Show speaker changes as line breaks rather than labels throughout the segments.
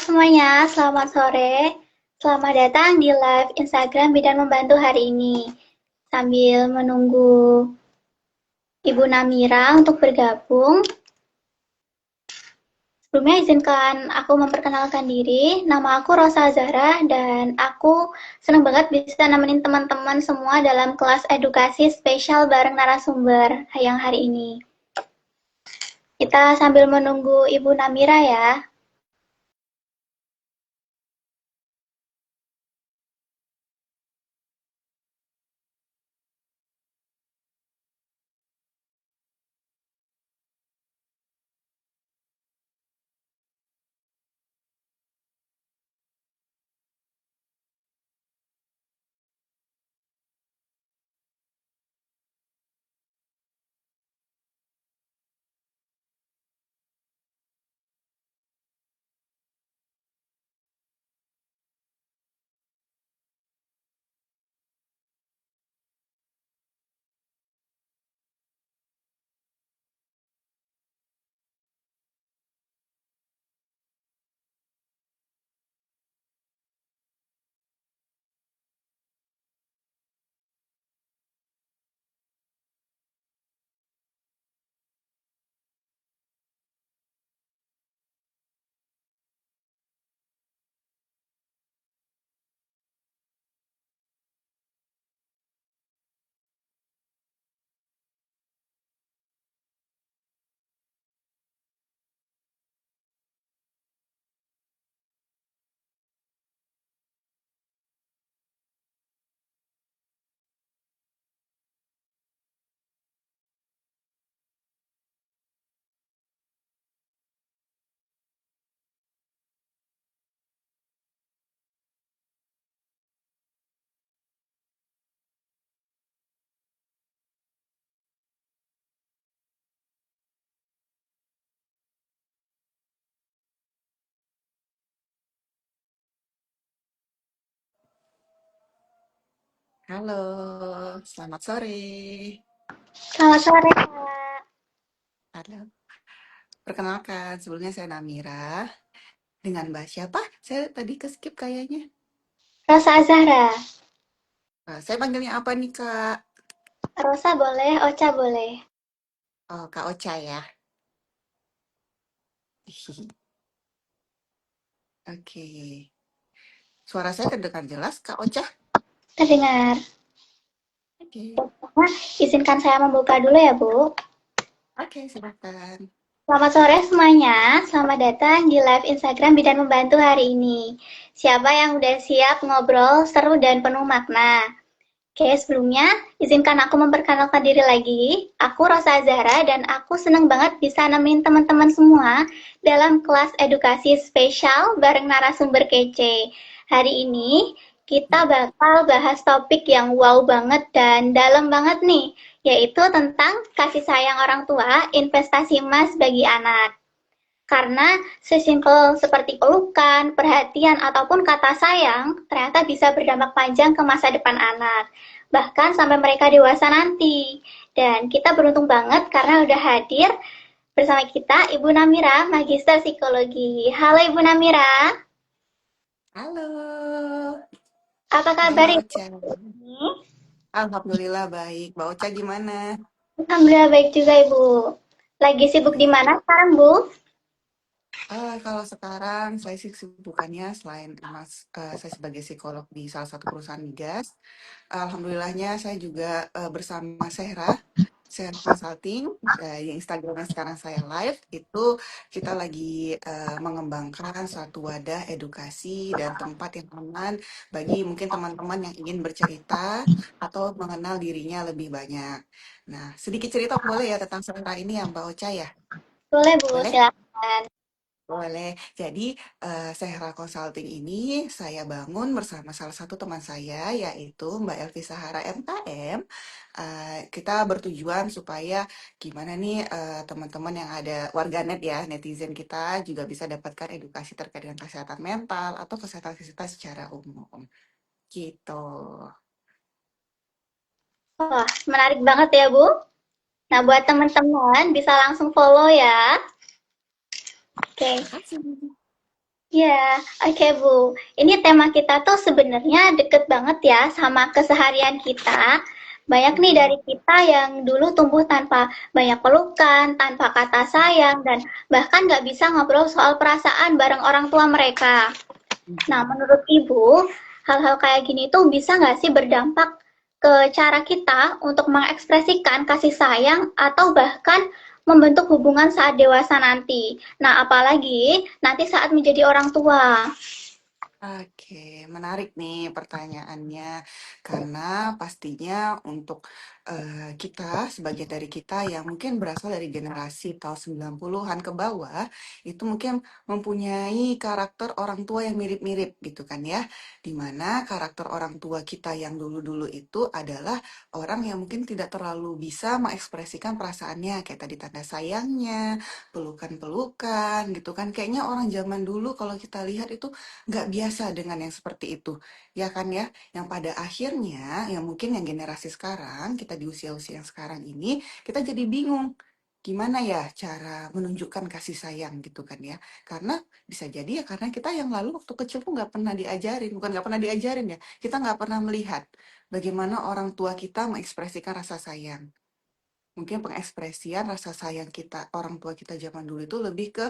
semuanya, selamat sore. Selamat datang di live Instagram Bidan Membantu hari ini. Sambil menunggu Ibu Namira untuk bergabung, sebelumnya izinkan aku memperkenalkan diri. Nama aku Rosa Zahra dan aku senang banget bisa nemenin teman-teman semua dalam kelas edukasi spesial bareng narasumber yang hari ini. Kita sambil menunggu Ibu Namira ya.
Halo, selamat sore.
Selamat sore, Kak.
Halo, perkenalkan, sebelumnya saya Namira. Dengan Mbak siapa? Saya tadi ke-skip kayaknya.
Rosa Azahra.
Saya panggilnya apa nih, Kak?
Rosa boleh, Ocha boleh.
Oh, Kak Ocha ya. Oke. Suara saya terdengar jelas, Kak Ocha?
Terdengar.
Oke.
Nah, izinkan saya membuka dulu ya, Bu.
Oke, silakan.
Selamat sore semuanya. Selamat datang di live Instagram Bidan Membantu hari ini. Siapa yang udah siap ngobrol seru dan penuh makna? Oke, sebelumnya izinkan aku memperkenalkan diri lagi. Aku Rosa Zahra dan aku senang banget bisa nemenin teman-teman semua dalam kelas edukasi spesial bareng narasumber kece. Hari ini kita bakal bahas topik yang wow banget dan dalam banget nih, yaitu tentang kasih sayang orang tua, investasi emas bagi anak. Karena sesimpel seperti pelukan, perhatian, ataupun kata sayang ternyata bisa berdampak panjang ke masa depan anak, bahkan sampai mereka dewasa nanti. Dan kita beruntung banget karena udah hadir bersama kita Ibu Namira, Magister Psikologi. Halo Ibu Namira,
Halo.
apa
Hai,
kabar
Mbak
Ibu?
Ocha. Alhamdulillah baik. Mbak Ocha gimana?
Alhamdulillah baik juga Ibu. Lagi sibuk di mana sekarang Bu?
Kalau sekarang saya sih kesibukannya selain saya sebagai psikolog di salah satu perusahaan migas, alhamdulillahnya saya juga bersama Sehra Consulting, di Instagramnya sekarang saya live, itu kita lagi mengembangkan suatu wadah edukasi dan tempat yang aman bagi mungkin teman-teman yang ingin bercerita atau mengenal dirinya lebih banyak. Nah, sedikit cerita boleh ya tentang Sehra ini ya Mbak Ocha ya?
Boleh Bu,
Boleh?
silakan.
Boleh. Jadi, Sehra Consulting ini saya bangun bersama salah satu teman saya, yaitu Mbak Elvi Sahara MKM. Kita bertujuan supaya gimana nih teman-teman yang ada warganet ya, netizen kita juga bisa dapatkan edukasi terkait dengan kesehatan mental atau kesehatan fisik secara umum. Gitu.
Wah, menarik banget ya Bu. Nah, buat teman-teman bisa langsung follow ya. Oke,
Makasih.
Ya, oke Bu. Ini tema kita tuh sebenarnya deket banget ya sama keseharian kita. Banyak nih dari
Mhm,
kita yang dulu tumbuh tanpa banyak pelukan, tanpa kata sayang, dan bahkan nggak bisa ngobrol soal perasaan bareng orang tua mereka. Nah,
mhm.
menurut Ibu, hal-hal kayak gini tuh bisa nggak sih berdampak ke cara kita untuk mengekspresikan kasih sayang atau bahkan membentuk hubungan saat dewasa nanti? Nah, apalagi nanti saat menjadi orang tua.
Oke, menarik nih pertanyaannya. Karena pastinya untuk kita, sebagian dari kita yang mungkin berasal dari generasi tahun 90-an ke bawah, itu mungkin mempunyai karakter orang tua yang mirip-mirip gitu kan ya. Dimana karakter orang tua kita yang dulu-dulu itu adalah orang yang mungkin tidak terlalu bisa mengekspresikan perasaannya, kayak tadi tanda sayangnya, pelukan-pelukan gitu kan. Kayaknya orang zaman dulu kalau kita lihat itu nggak biasa dengan yang seperti itu, ya kan ya? Yang pada akhirnya, yang mungkin yang generasi sekarang, kita di usia-usia yang sekarang ini, kita jadi bingung. Gimana ya cara menunjukkan kasih sayang gitu kan ya. Karena bisa jadi ya karena kita yang lalu waktu kecil tuh nggak pernah diajarin. Bukan nggak pernah diajarin ya. Kita nggak pernah melihat bagaimana orang tua kita mengekspresikan rasa sayang. Mungkin pengekspresian rasa sayang kita, orang tua kita zaman dulu itu lebih ke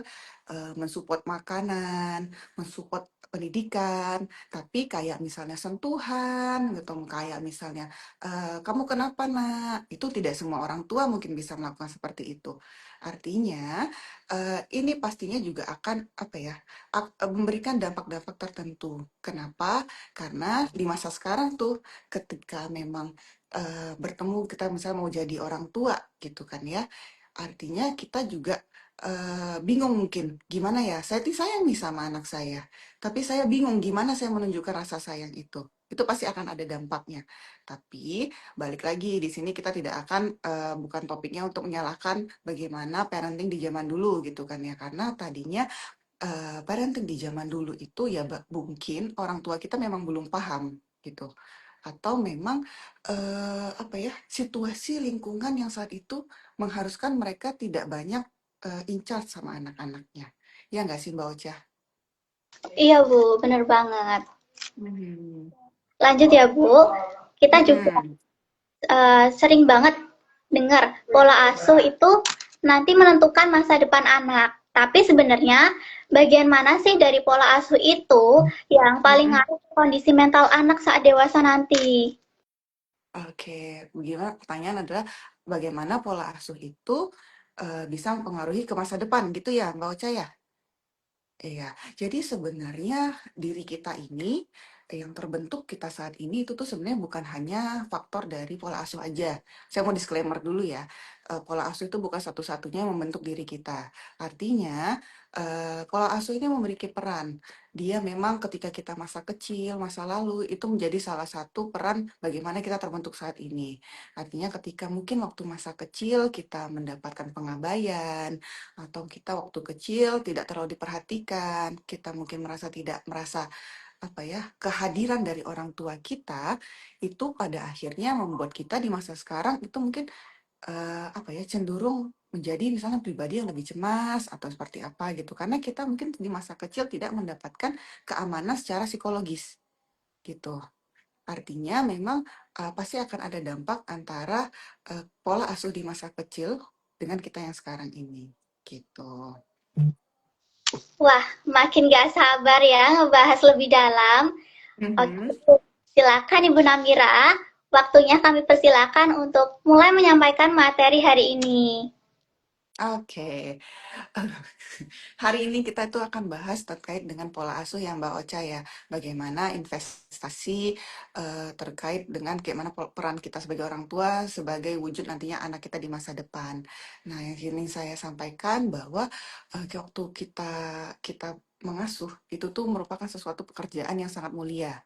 mensupport makanan, mensupport pendidikan, tapi kayak misalnya sentuhan gitu, kayak misalnya kamu kenapa nak? Itu tidak semua orang tua mungkin bisa melakukan seperti itu. Artinya ini pastinya juga akan apa ya, memberikan dampak-dampak tertentu. Kenapa? Karena di masa sekarang tuh ketika memang bertemu kita misalnya mau jadi orang tua gitu kan ya. Artinya kita juga bingung mungkin gimana ya. Saya tuh sayang nih sama anak saya, tapi saya bingung gimana saya menunjukkan rasa sayang itu. Itu pasti akan ada dampaknya. Tapi balik lagi di sini kita tidak akan bukan topiknya untuk menyalahkan bagaimana parenting di zaman dulu gitu kan ya. Karena tadinya parenting di zaman dulu itu ya mungkin orang tua kita memang belum paham gitu. Atau memang apa ya, situasi lingkungan yang saat itu mengharuskan mereka tidak banyak in charge sama anak-anaknya. Ya nggak sih Mbak Ocha?
Iya Bu, bener banget.
Mhm.
Lanjut ya Bu, kita juga
Mhm.
sering banget dengar pola asuh itu nanti menentukan masa depan anak. Tapi sebenarnya bagian mana sih dari pola asuh itu yang paling
Mhm.
ngaruh ke kondisi mental anak saat dewasa nanti?
Oke, bagaimana pertanyaan adalah bagaimana pola asuh itu bisa mempengaruhi ke masa depan gitu ya Mbak Ocha ya? Iya, jadi sebenarnya diri kita ini yang terbentuk kita saat ini itu tuh sebenarnya bukan hanya faktor dari pola asuh aja. Saya mau disclaimer dulu ya, pola asuh itu bukan satu-satunya yang membentuk diri kita. Artinya, pola asuh ini memiliki peran. Dia memang ketika kita masa kecil, masa lalu, itu menjadi salah satu peran bagaimana kita terbentuk saat ini. Artinya ketika mungkin waktu masa kecil kita mendapatkan pengabaian, atau kita waktu kecil tidak terlalu diperhatikan, kita mungkin merasa apa ya, kehadiran dari orang tua kita itu pada akhirnya membuat kita di masa sekarang itu mungkin apa ya, cenderung menjadi misalnya pribadi yang lebih cemas atau seperti apa gitu. Karena kita mungkin di masa kecil tidak mendapatkan keamanan secara psikologis gitu. Artinya memang pasti akan ada dampak antara pola asuh di masa kecil dengan kita yang sekarang ini gitu.
Wah, makin gak sabar ya ngebahas lebih dalam. Oke,
Mhm.
silakan Ibu Namira. Waktunya kami persilakan untuk mulai menyampaikan materi hari ini.
Oke. Hari ini kita itu akan bahas terkait dengan pola asuh yang Mbak Ocha ya. Bagaimana investasi terkait dengan bagaimana peran kita sebagai orang tua sebagai wujud nantinya anak kita di masa depan. Nah, yang ini saya sampaikan bahwa waktu kita kita mengasuh itu tuh merupakan sesuatu pekerjaan yang sangat mulia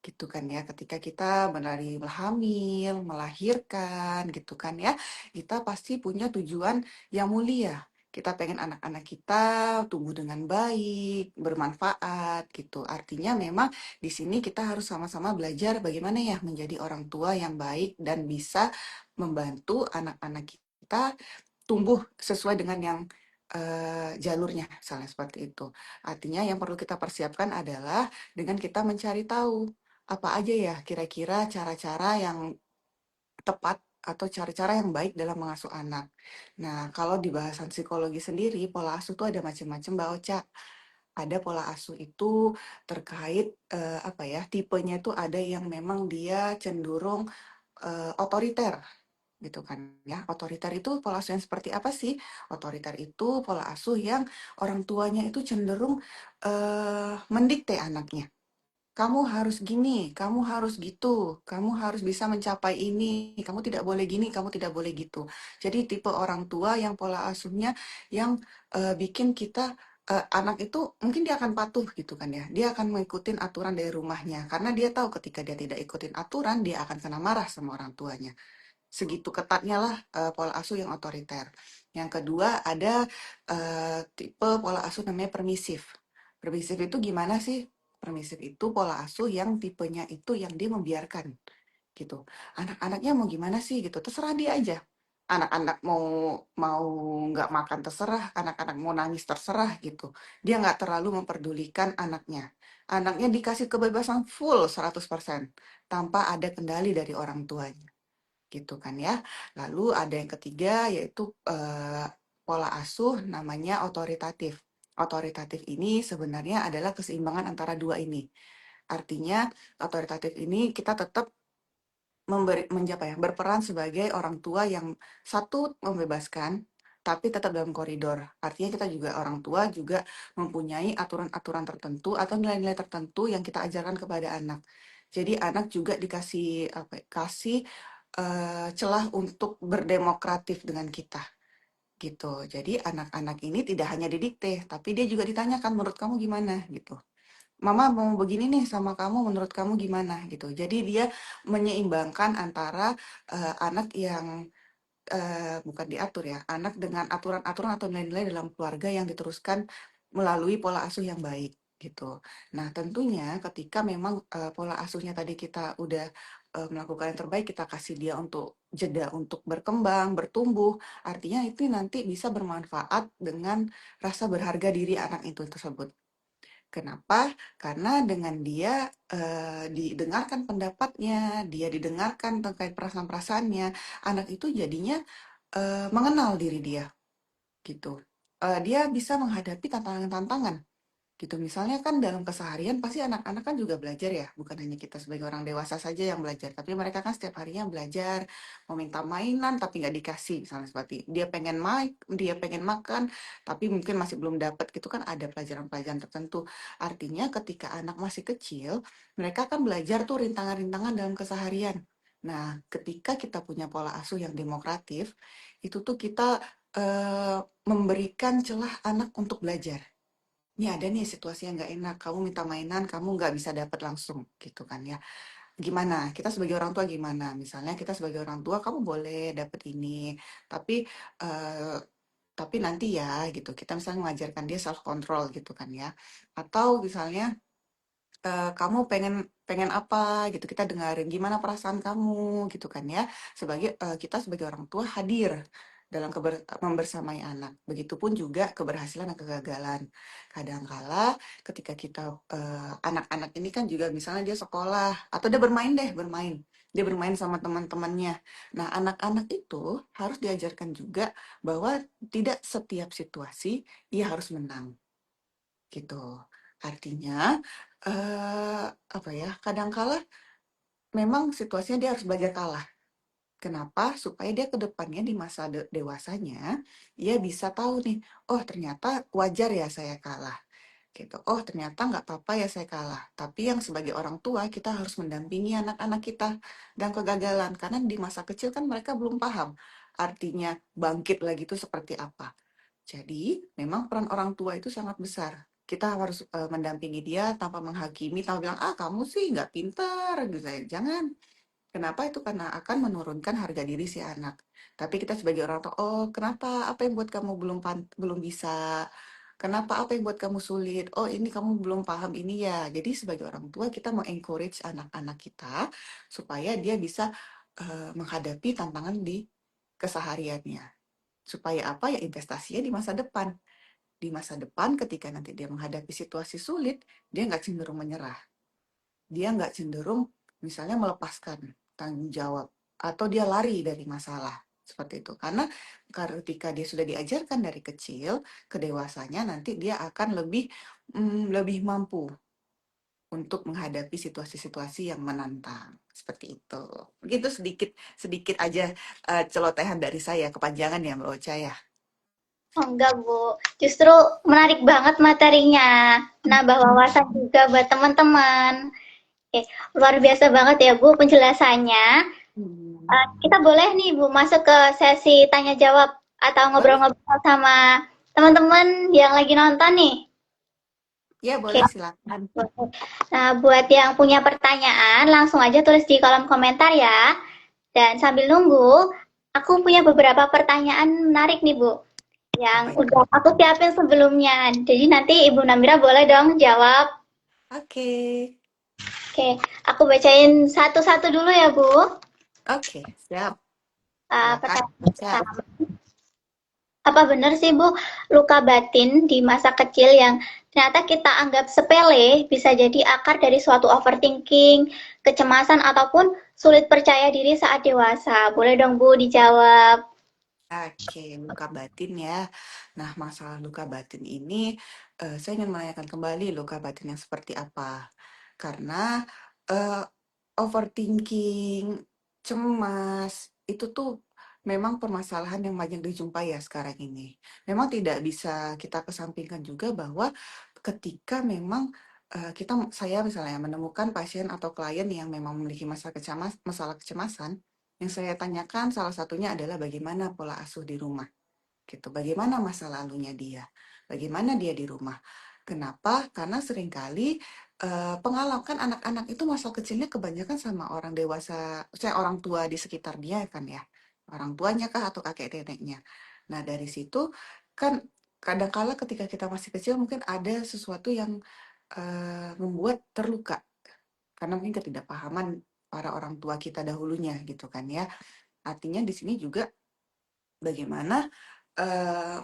gitu kan ya, ketika kita menari hamil, melahirkan gitu kan ya, kita pasti punya tujuan yang mulia. Kita pengen anak-anak kita tumbuh dengan baik, bermanfaat gitu. Artinya memang di sini kita harus sama-sama belajar bagaimana ya menjadi orang tua yang baik dan bisa membantu anak-anak kita tumbuh sesuai dengan yang jalurnya, misalnya seperti itu. Artinya yang perlu kita persiapkan adalah dengan kita mencari tahu apa aja ya kira-kira cara-cara yang tepat atau cara-cara yang baik dalam mengasuh anak. Nah, kalau di bahasan psikologi sendiri, pola asuh itu ada macam-macam, Mbak Ocha. Ada pola asuh itu terkait apa ya, tipenya itu ada yang memang dia cenderung otoriter gitu kan ya. Otoriter itu pola asuh yang seperti apa sih? Otoriter itu pola asuh yang orang tuanya itu cenderung mendikte anaknya. Kamu harus gini, kamu harus gitu, kamu harus bisa mencapai ini, kamu tidak boleh gini, kamu tidak boleh gitu. Jadi tipe orang tua yang pola asuhnya yang bikin kita anak itu mungkin dia akan patuh gitu kan ya. Dia akan mengikuti aturan dari rumahnya karena dia tahu ketika dia tidak ikutin aturan dia akan kena marah sama orang tuanya. Segitu ketatnya lah pola asuh yang otoriter. Yang kedua ada tipe pola asuh namanya permisif. Permisif itu gimana sih? Permisif itu pola asuh yang tipenya itu yang dia membiarkan gitu. Anak-anaknya mau gimana sih gitu, terserah dia aja. Anak-anak mau mau nggak makan terserah, anak-anak mau nangis terserah gitu. Dia nggak terlalu memperdulikan anaknya. Anaknya dikasih kebebasan full 100% tanpa ada kendali dari orang tuanya gitu kan ya. Lalu ada yang ketiga yaitu pola asuh namanya otoritatif. Otoritatif ini sebenarnya adalah keseimbangan antara dua ini. Artinya otoritatif ini kita tetap berperan sebagai orang tua yang satu membebaskan tapi tetap dalam koridor. Artinya kita juga orang tua juga mempunyai aturan-aturan tertentu atau nilai-nilai tertentu yang kita ajarkan kepada anak. Jadi anak juga dikasih apa ya, kasih celah untuk berdemokratif dengan kita gitu. Jadi anak-anak ini tidak hanya didikte, tapi dia juga ditanyakan menurut kamu gimana gitu. Mama mau begini nih sama kamu, menurut kamu gimana gitu. Jadi dia menyeimbangkan antara anak yang bukan diatur ya, anak dengan aturan-aturan atau nilai-nilai dalam keluarga yang diteruskan melalui pola asuh yang baik gitu. Nah, tentunya ketika memang pola asuhnya tadi kita udah melakukan yang terbaik, kita kasih dia untuk jeda untuk berkembang, bertumbuh, artinya itu nanti bisa bermanfaat dengan rasa berharga diri anak itu tersebut. Kenapa? Karena dengan dia didengarkan pendapatnya, dia didengarkan terkait perasaan-perasaannya, anak itu jadinya mengenal diri dia gitu. Dia bisa menghadapi tantangan-tantangan gitu. Misalnya kan dalam keseharian pasti anak-anak kan juga belajar ya, bukan hanya kita sebagai orang dewasa saja yang belajar, tapi mereka kan setiap harinya belajar, mau minta mainan tapi nggak dikasih, misalnya seperti dia pengen main, dia pengen makan, tapi mungkin masih belum dapat, gitu kan ada pelajaran-pelajaran tertentu. Artinya ketika anak masih kecil, mereka kan belajar tuh rintangan-rintangan dalam keseharian. Nah, ketika kita punya pola asuh yang demokratif, itu tuh kita memberikan celah anak untuk belajar. Ini ada nih situasi yang nggak enak, kamu minta mainan, kamu nggak bisa dapat langsung, gitu kan ya. Gimana? Kita sebagai orang tua gimana? Misalnya kita sebagai orang tua, kamu boleh dapat ini, tapi eh, tapi nanti ya, gitu. Kita misalnya mengajarkan dia self control, gitu kan ya. Atau misalnya kamu pengen pengen apa gitu kita dengerin gimana perasaan kamu gitu kan ya sebagai kita sebagai orang tua hadir dalam membersamai anak begitupun juga keberhasilan dan kegagalan kadangkala ketika kita anak-anak ini kan juga misalnya dia sekolah atau dia bermain deh bermain dia bermain sama teman-temannya nah anak-anak itu harus diajarkan juga bahwa tidak setiap situasi ia harus menang gitu. Artinya, apa ya, kadangkala memang situasinya dia harus belajar kalah. Kenapa? Supaya dia ke depannya di masa dewasanya, dia bisa tahu nih, oh ternyata wajar ya saya kalah. Gitu. Oh ternyata nggak apa-apa ya saya kalah. Tapi yang sebagai orang tua, kita harus mendampingi anak-anak kita dan kegagalan. Karena di masa kecil kan mereka belum paham. Artinya bangkit lagi itu seperti apa. Jadi, memang peran orang tua itu sangat besar. Kita harus mendampingi dia tanpa menghakimi, tanpa bilang, ah kamu sih nggak pintar, gitu. Jangan. Kenapa itu? Karena akan menurunkan harga diri si anak. Tapi kita sebagai orang tua, oh kenapa? Apa yang buat kamu belum bisa? Kenapa? Apa yang buat kamu sulit? Oh ini kamu belum paham ini ya. Jadi sebagai orang tua kita mau encourage anak-anak kita supaya dia bisa menghadapi tantangan di kesehariannya. Supaya apa? Ya investasinya di masa depan. di masa depan ketika nanti dia menghadapi situasi sulit, dia nggak cenderung menyerah. Dia nggak cenderung misalnya melepaskan tanggung jawab atau dia lari dari masalah seperti itu. Karena ketika dia sudah diajarkan dari kecil ke dewasanya nanti dia akan lebih mampu untuk menghadapi situasi-situasi yang menantang seperti itu. Begitu sedikit sedikit aja celotehan dari saya, kepanjangan ya Mbak Ocha ya.
Oh, enggak, Bu. Justru menarik banget materinya. Nambah wawasan juga buat teman-teman. Oke, luar biasa banget ya, Bu, penjelasannya.
Hmm.
Kita boleh nih, Bu, masuk ke sesi tanya jawab atau
Boleh?
ngobrol-ngobrol sama teman-teman yang lagi nonton nih.
Ya
Oke.
boleh silakan.
Nah, buat yang punya pertanyaan, langsung aja tulis di kolom komentar ya. Dan sambil nunggu, aku punya beberapa pertanyaan menarik nih, Bu, yang
Apa itu?
udah aku siapin sebelumnya. Jadi nanti Ibu Namira boleh dong jawab.
Oke.
Oke, aku bacain satu-satu dulu ya, Bu.
Oke, siap. Silakan
Pertanyaan
baca.
pertama. Apa benar sih, Bu, luka batin di masa kecil yang ternyata kita anggap sepele bisa jadi akar dari suatu overthinking, kecemasan, ataupun sulit percaya diri saat dewasa? Boleh dong, Bu, dijawab.
Oke, luka batin ya. Nah, masalah luka batin ini, saya ingin menanyakan kembali luka batin yang seperti apa. Karena eh, overthinking, cemas, itu tuh memang permasalahan yang banyak dijumpai ya sekarang ini. Memang tidak bisa kita kesampingkan juga bahwa ketika memang saya misalnya menemukan pasien atau klien yang memang memiliki masalah kecemasan, yang saya tanyakan salah satunya adalah bagaimana pola asuh di rumah, gitu. Bagaimana masa lalunya dia, bagaimana dia di rumah. Kenapa? Karena seringkali pengalaman kan anak-anak itu masa kecilnya kebanyakan sama orang dewasa, saya orang tua di sekitar dia kan ya, orang tuanya kah atau kakek neneknya. Nah dari situ kan kadangkala ketika kita masih kecil mungkin ada sesuatu yang membuat terluka karena mungkin ketidakpahaman para orang tua kita dahulunya gitu kan ya. Artinya di sini juga bagaimana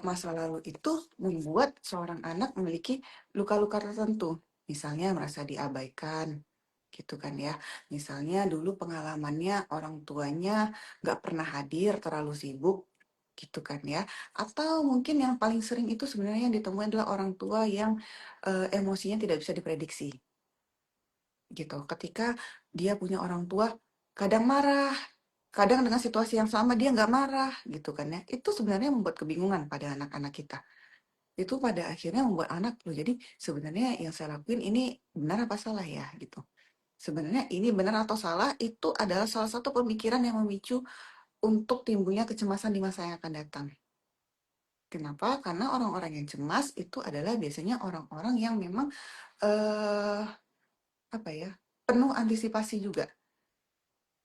masa lalu itu membuat seorang anak memiliki luka-luka tertentu. Misalnya merasa diabaikan, gitu kan ya. Misalnya dulu pengalamannya orang tuanya nggak pernah hadir, terlalu sibuk, gitu kan ya. Atau mungkin yang paling sering itu sebenarnya yang ditemui adalah orang tua yang emosinya tidak bisa diprediksi, gitu. Ketika dia punya orang tua kadang marah, kadang dengan situasi yang sama dia nggak marah gitu kan ya. Itu sebenarnya membuat kebingungan pada anak-anak kita. Itu pada akhirnya membuat anak loh jadi sebenarnya yang saya lakuin ini benar apa salah ya gitu. Sebenarnya ini benar atau salah itu adalah salah satu pemikiran yang memicu untuk timbulnya kecemasan di masa yang akan datang. Kenapa? Karena orang-orang yang cemas itu adalah biasanya orang-orang yang memang eh apa ya, penuh antisipasi juga.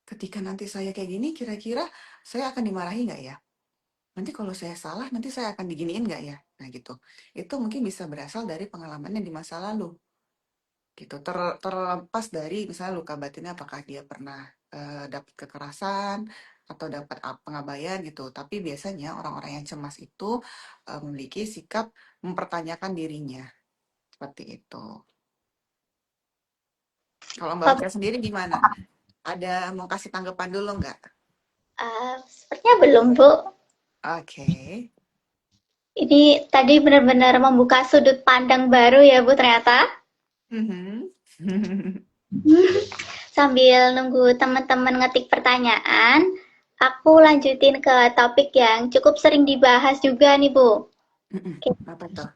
Ketika nanti saya kayak gini, kira-kira saya akan dimarahi nggak ya? Nanti kalau saya salah, nanti saya akan diginiin nggak ya? Nah gitu. Itu mungkin bisa berasal dari pengalamannya di masa lalu. Gitu. Terlepas dari misalnya luka batinnya apakah dia pernah dapat kekerasan atau dapat pengabaian gitu. Tapi biasanya orang-orang yang cemas itu memiliki sikap mempertanyakan dirinya. Seperti itu. Kalau Mbak
Oh,
Ocha sendiri gimana? Ada mau kasih tanggapan dulu nggak?
sepertinya belum, Bu.
Oke.
Ini tadi benar-benar membuka sudut pandang baru ya, Bu, ternyata.
Mhm.
Sambil nunggu teman-teman ngetik pertanyaan, aku lanjutin ke topik yang cukup sering dibahas juga nih, Bu.
Mhm. Apa tuh?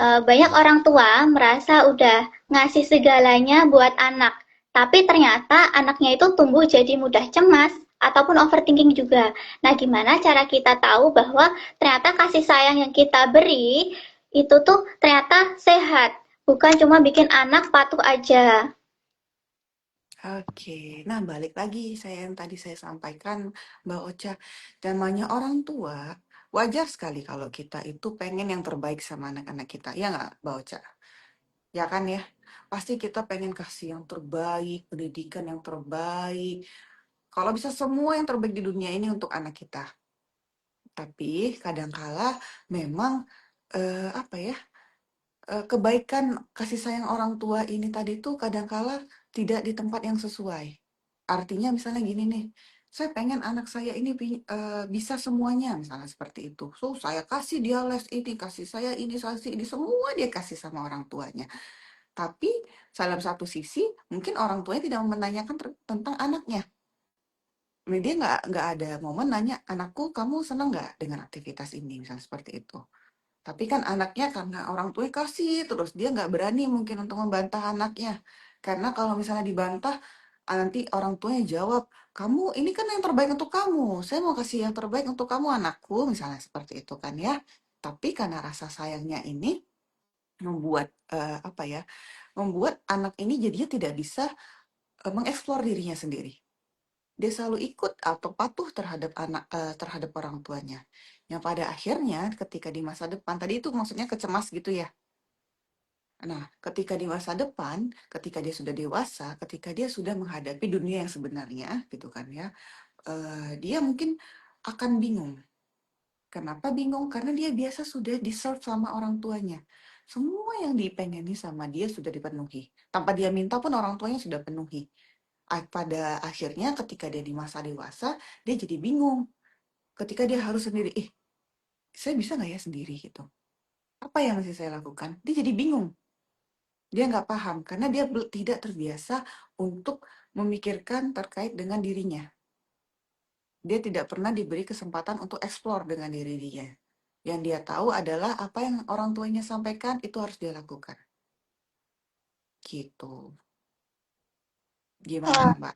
Banyak orang tua merasa udah ngasih segalanya buat anak, tapi ternyata anaknya itu tumbuh jadi mudah cemas ataupun overthinking juga. Nah, gimana cara kita tahu bahwa ternyata kasih sayang yang kita beri itu tuh ternyata sehat, bukan cuma bikin anak patuh aja.
Oke, nah balik lagi saya yang tadi saya sampaikan Mbak Ocha, namanya orang tua, wajar sekali kalau kita itu pengen yang terbaik sama anak-anak kita, ya nggak Mbak Ocha? Ya kan ya? Pasti kita pengen kasih yang terbaik, pendidikan yang terbaik, kalau bisa semua yang terbaik di dunia ini untuk anak kita. Tapi kadangkala memang apa ya, kebaikan kasih sayang orang tua ini tadi tuh kadangkala tidak di tempat yang sesuai. Artinya misalnya gini nih, saya pengen anak saya ini bisa semuanya misalnya seperti itu. So, saya kasih dia les ini, kasih saya ini, kasih ini, semua dia kasih sama orang tuanya. Tapi dalam satu sisi mungkin orang tuanya tidak menanyakan tentang anaknya. Dia nggak ada momen nanya, "Anakku, kamu senang nggak dengan aktivitas ini?" Misalnya seperti itu. Tapi kan anaknya karena orang tuanya kasih terus, dia nggak berani mungkin untuk membantah anaknya. Karena kalau misalnya dibantah, nanti orang tuanya jawab, "Kamu ini kan yang terbaik untuk kamu. Saya mau kasih yang terbaik untuk kamu, anakku." Misalnya seperti itu kan ya. Tapi karena rasa sayangnya ini membuat, apa ya, membuat anak ini jadinya tidak bisa, mengeksplor dirinya sendiri. Dia selalu ikut atau patuh terhadap terhadap orang tuanya. Yang pada akhirnya ketika di masa depan, tadi itu maksudnya kecemas gitu ya. Nah, ketika di masa depan, ketika dia sudah dewasa, ketika dia sudah menghadapi dunia yang sebenarnya gitu kan ya, dia mungkin akan bingung. Kenapa bingung? Karena dia biasa sudah di-serve sama orang tuanya. Semua yang dipengeni sama dia sudah dipenuhi. Tanpa dia minta pun orang tuanya sudah penuhi. Pada akhirnya ketika dia di masa dewasa, dia jadi bingung. Ketika dia harus sendiri, saya bisa nggak ya sendiri gitu? Apa yang mesti saya lakukan? Dia jadi bingung. Dia nggak paham karena dia tidak terbiasa untuk memikirkan terkait dengan dirinya. Dia tidak pernah diberi kesempatan untuk explore dengan diri dia. Yang dia tahu adalah apa yang orang tuanya sampaikan itu harus dia lakukan. Gitu. Gimana,
Wah,
Mbak?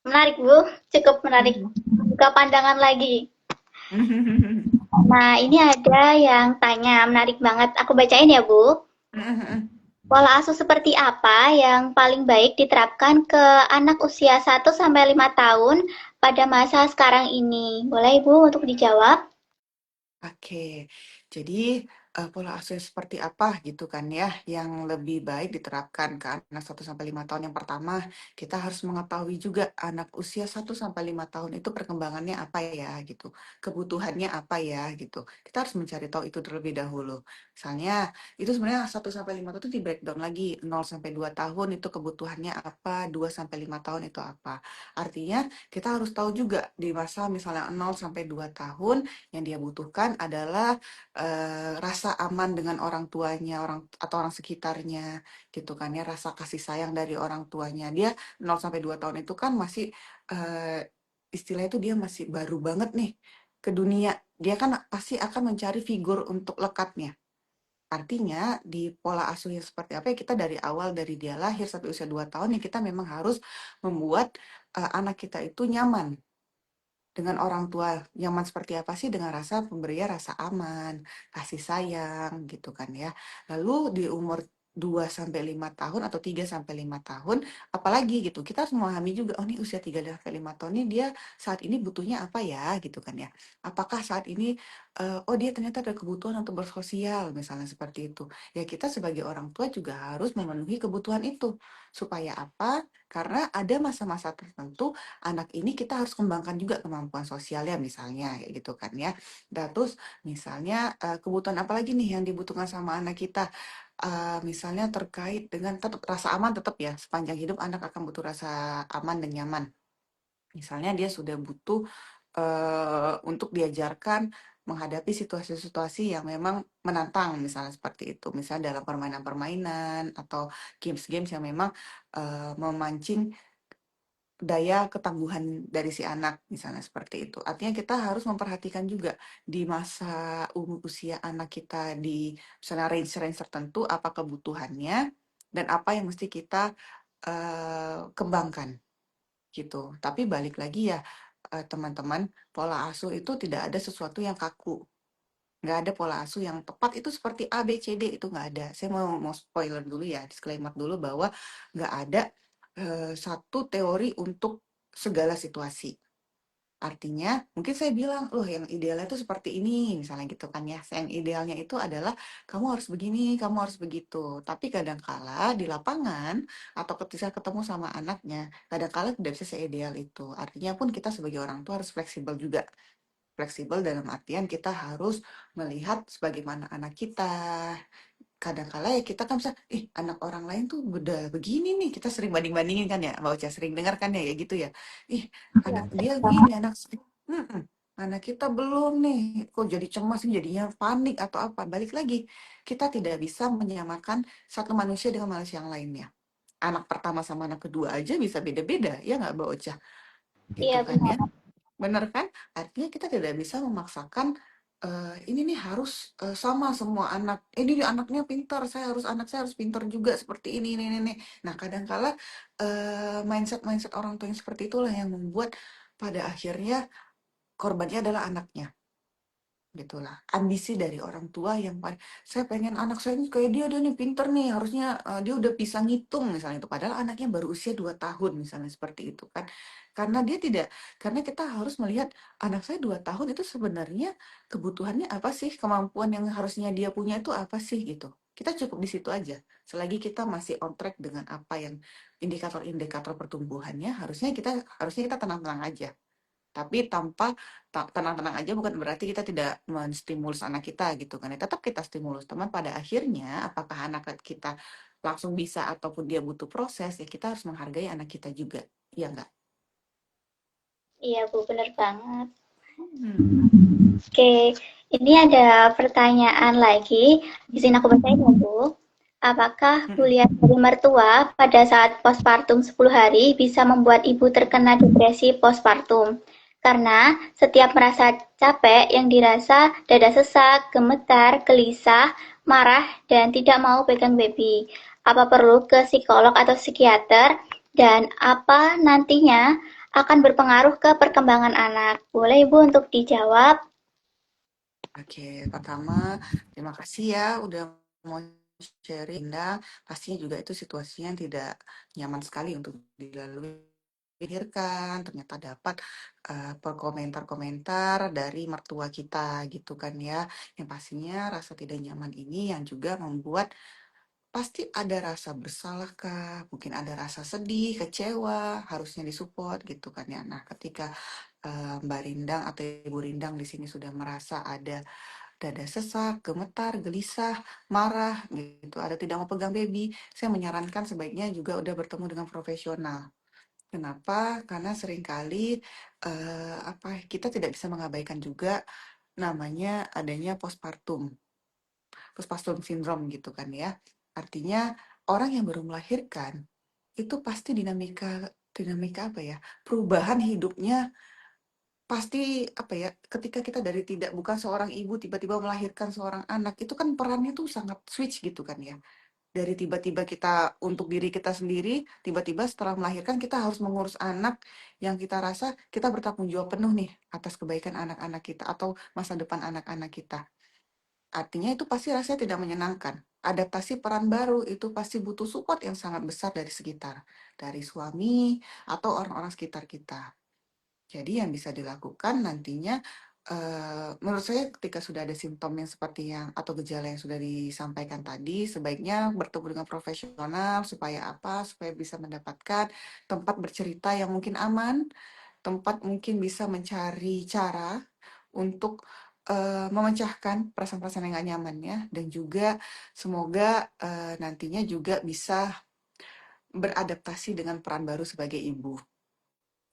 menarik Bu, cukup menarik. Buka pandangan lagi. Nah, ini ada yang tanya, menarik banget. Aku bacain ya Bu. Pola asuh seperti apa yang paling baik diterapkan ke anak usia 1 sampai 5 tahun pada masa sekarang ini? Boleh Ibu untuk dijawab?
Oke, jadi pola asuh seperti apa gitu kan ya yang lebih baik diterapkan ke anak 1 sampai 5 tahun. Yang pertama, kita harus mengetahui juga anak usia 1 sampai 5 tahun itu perkembangannya apa ya gitu, kebutuhannya apa ya gitu. Kita harus mencari tahu itu terlebih dahulu. Misalnya, itu sebenarnya 1 sampai 5 tahun itu di breakdown lagi, 0 sampai 2 tahun itu kebutuhannya apa, 2 sampai 5 tahun itu apa. Artinya, kita harus tahu juga di masa misalnya 0 sampai 2 tahun yang dia butuhkan adalah rasa aman dengan orang tuanya, atau orang sekitarnya, gitu kan ya, rasa kasih sayang dari orang tuanya. Dia 0 sampai 2 tahun itu kan masih istilahnya itu dia masih baru banget nih ke dunia. Dia kan pasti akan mencari figur untuk lekatnya. Artinya di pola asuh yang seperti apa ya kita dari awal dari dia lahir sampai usia 2 tahun ya kita memang harus membuat anak kita itu nyaman dengan orang tua. Nyaman seperti apa sih? Dengan rasa pemberian rasa aman, kasih sayang gitu kan ya. Lalu di umur 2 sampai 5 tahun atau 3 sampai 5 tahun, apalagi gitu, kita harus memahami juga, oh ini usia 3 sampai 5 tahun ini dia saat ini butuhnya apa ya gitu kan ya. Apakah saat ini, oh dia ternyata ada kebutuhan untuk bersosial, misalnya seperti itu. Ya kita sebagai orang tua juga harus memenuhi kebutuhan itu. Supaya apa? Karena ada masa-masa tertentu anak ini kita harus kembangkan juga kemampuan sosialnya misalnya kayak gitu kan ya. Dan terus misalnya kebutuhan apa lagi nih yang dibutuhkan sama anak kita? Misalnya terkait dengan tetap rasa aman tetap ya sepanjang hidup anak akan butuh rasa aman dan nyaman. Misalnya dia sudah butuh untuk diajarkan menghadapi situasi-situasi yang memang menantang misalnya seperti itu. Misalnya dalam permainan-permainan atau games-games yang memang memancing daya ketangguhan dari si anak, misalnya seperti itu. Artinya kita harus memperhatikan juga di masa usia anak kita di misalnya range-range tertentu, apa kebutuhannya, dan apa yang mesti kita kembangkan, gitu. Tapi balik lagi ya, teman-teman, pola asuh itu tidak ada sesuatu yang kaku. Nggak ada pola asuh yang tepat itu seperti A, B, C, D, itu nggak ada. Saya mau spoiler dulu ya, disclaimer dulu bahwa nggak ada satu teori untuk segala situasi. Artinya, mungkin saya bilang, loh yang idealnya itu seperti ini, misalnya gitu kan ya. Yang idealnya itu adalah kamu harus begini, kamu harus begitu. Tapi kadangkala di lapangan atau ketika ketemu sama anaknya, kadangkala tidak bisa seideal itu. Artinya pun kita sebagai orang tua harus fleksibel juga Fleksibel dalam artian kita harus melihat sebagaimana anak kita. Kadang-kala ya kita kan bisa, anak orang lain tuh udah begini nih, kita sering banding-bandingin kan ya, Mbak Ocha sering dengar kan ya kayak gitu ya. Ih,
Iya,
anak dia
sering
gini,
banget.
Mm-mm. Anak kita belum nih, kok jadi cemas nih, jadinya panik atau apa. Balik lagi, kita tidak bisa menyamakan satu manusia dengan manusia yang lainnya. Anak pertama sama anak kedua aja bisa beda-beda, ya nggak Mbak Ocha? Gitu
Iya,
kan
benar.
ya. Bener kan? Artinya kita tidak bisa memaksakan ini nih harus sama semua anak. Ini nih anaknya pintar, anak saya harus pintar juga seperti ini. Nah, kadangkala mindset-mindset orang tua yang seperti itulah yang membuat pada akhirnya korbannya adalah anaknya. Gitulah ambisi dari orang tua yang saya pengen anak saya ini kayak dia nih pinter nih, harusnya dia udah bisa ngitung misalnya, itu padahal anaknya baru usia 2 tahun misalnya seperti itu kan. Karena dia tidak karena kita harus melihat anak saya 2 tahun itu sebenarnya kebutuhannya apa sih, kemampuan yang harusnya dia punya itu apa sih gitu. Kita cukup di situ aja. Selagi kita masih on track dengan apa yang indikator-indikator pertumbuhannya, harusnya kita tenang-tenang aja. Tapi tenang-tenang aja bukan berarti kita tidak menstimulus anak kita gitu kan ya. Tetap kita stimulus. Teman pada akhirnya apakah anak kita langsung bisa ataupun dia butuh proses, ya kita harus menghargai anak kita juga. Iya enggak?
Iya, Bu, benar banget.
Hmm.
Oke, ini ada pertanyaan lagi. Izin aku bacain ya, Bu. Apakah
Mm-mm.
bulian dari mertua pada saat postpartum 10 hari bisa membuat ibu terkena depresi postpartum? Karena setiap merasa capek yang dirasa dada sesak, gemetar, gelisah, marah, dan tidak mau pegang baby. Apa perlu ke psikolog atau psikiater? Dan apa nantinya akan berpengaruh ke perkembangan anak? Boleh Ibu untuk dijawab?
Oke, pertama terima kasih ya udah mau sharing. Nah, pastinya juga itu situasinya yang tidak nyaman sekali untuk dilalui. Pikirkan ternyata dapat komentar-komentar dari mertua kita gitu kan ya. Yang pastinya rasa tidak nyaman ini yang juga membuat pasti ada rasa bersalah kah, mungkin ada rasa sedih, kecewa, harusnya disupport gitu kan ya. Nah, ketika Mbak Rindang atau Ibu Rindang di sini sudah merasa ada dada sesak, gemetar, gelisah, marah gitu, ada tidak mau pegang baby, saya menyarankan sebaiknya juga udah bertemu dengan profesional. Kenapa? Karena seringkali kita tidak bisa mengabaikan juga namanya adanya postpartum syndrome gitu kan ya. Artinya orang yang baru melahirkan itu pasti dinamika dinamika apa ya? Perubahan hidupnya pasti apa ya? Ketika kita dari tidak bukan seorang ibu tiba-tiba melahirkan seorang anak, itu kan perannya tuh sangat switch gitu kan ya. Dari tiba-tiba kita untuk diri kita sendiri, tiba-tiba setelah melahirkan kita harus mengurus anak yang kita rasa kita bertanggung jawab penuh nih atas kebaikan anak-anak kita atau masa depan anak-anak kita. Artinya itu pasti rasanya tidak menyenangkan. Adaptasi peran baru itu pasti butuh support yang sangat besar dari sekitar, dari suami atau orang-orang sekitar kita. Jadi yang bisa dilakukan nantinya, menurut saya ketika sudah ada simptom yang seperti yang atau gejala yang sudah disampaikan tadi, sebaiknya bertemu dengan profesional supaya apa? Supaya bisa mendapatkan tempat bercerita yang mungkin aman, tempat mungkin bisa mencari cara untuk memecahkan perasaan-perasaan yang gak nyamannya dan juga semoga nantinya juga bisa beradaptasi dengan peran baru sebagai ibu.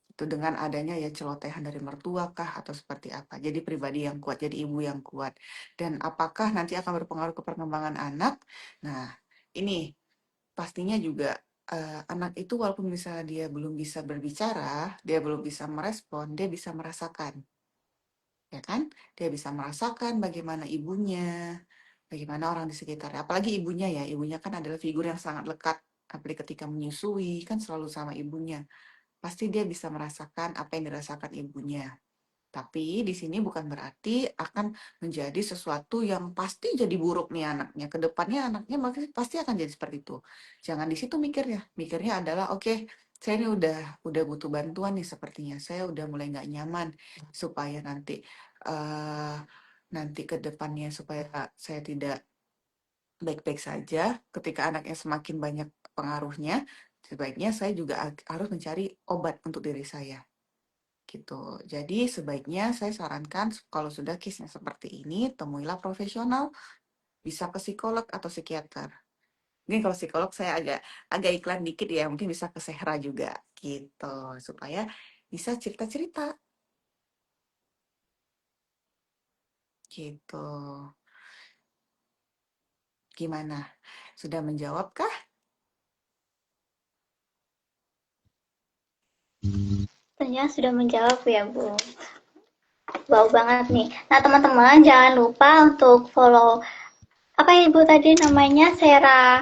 Itu dengan adanya ya celotehan dari mertua kah atau seperti apa. Jadi pribadi yang kuat, jadi ibu yang kuat. Dan apakah nanti akan berpengaruh ke perkembangan anak? Nah, ini pastinya juga anak itu walaupun misalnya dia belum bisa berbicara, dia belum bisa merespon, dia bisa merasakan. Ya kan? Dia bisa merasakan bagaimana ibunya, bagaimana orang di sekitarnya. Apalagi ibunya ya, ibunya kan adalah figur yang sangat lekat. Apalagi ketika menyusui, kan selalu sama ibunya. Pasti dia bisa merasakan apa yang dirasakan ibunya. Tapi di sini bukan berarti akan menjadi sesuatu yang pasti jadi buruk nih anaknya. Kedepannya anaknya pasti akan jadi seperti itu. Jangan di situ mikirnya. Mikirnya adalah oke, saya ini udah butuh bantuan nih sepertinya. Saya udah mulai nggak nyaman supaya eh nanti ke depannya supaya saya tidak baik-baik saja. Ketika anaknya semakin banyak pengaruhnya, sebaiknya saya juga harus mencari obat untuk diri saya gitu. Jadi sebaiknya saya sarankan kalau sudah case-nya seperti ini, temuilah profesional, bisa ke psikolog atau psikiater. Mungkin kalau psikolog saya agak agak iklan dikit ya, mungkin bisa ke Sehra juga gitu, supaya bisa cerita-cerita gitu. Gimana? Sudah menjawabkah?
Ternyata sudah menjawab ya, Bu. Wow banget nih. Nah, teman-teman jangan lupa untuk follow apa ya Ibu tadi namanya Sera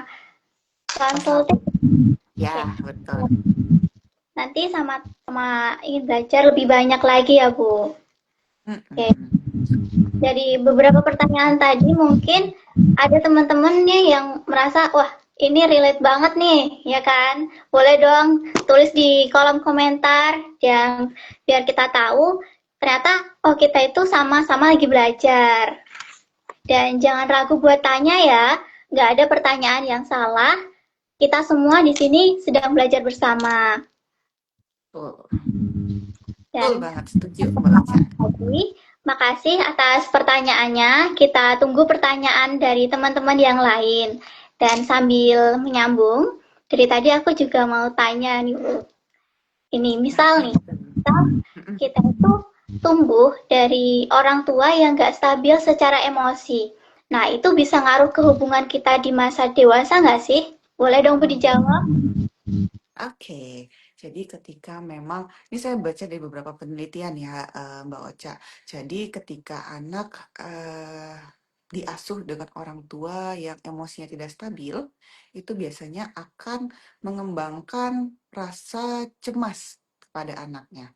Konseling.
Consulting. Oke.
Ya, betul.
Nanti sama ingin belajar lebih banyak lagi ya, Bu. Oke.
Mm-mm.
Dari beberapa pertanyaan tadi mungkin ada teman-temannya yang merasa wah ini relate banget nih, ya kan? Boleh dong tulis di kolom komentar yang biar kita tahu ternyata oh kita itu sama-sama lagi belajar. Dan jangan ragu buat tanya ya, nggak ada pertanyaan yang salah. Kita semua di sini sedang belajar bersama.
Betul. Betul
Dan
banget, setuju
untuk
Mbak Ocha.
tadi, makasih atas pertanyaannya. Kita tunggu pertanyaan dari teman-teman yang lain. Dan sambil menyambung, dari tadi aku juga mau tanya nih, Bu. Ini misal
Apa
nih,
itu?
misal
Mm-mm.
kita itu tumbuh dari orang tua yang nggak stabil secara emosi. Nah, itu bisa ngaruh ke hubungan kita di masa dewasa nggak sih? Boleh dong Bu dijawab?
Oke, jadi ketika memang, ini saya baca dari beberapa penelitian ya, Mbak Ocha. Jadi ketika anak diasuh dengan orang tua yang emosinya tidak stabil, itu biasanya akan mengembangkan rasa cemas pada anaknya.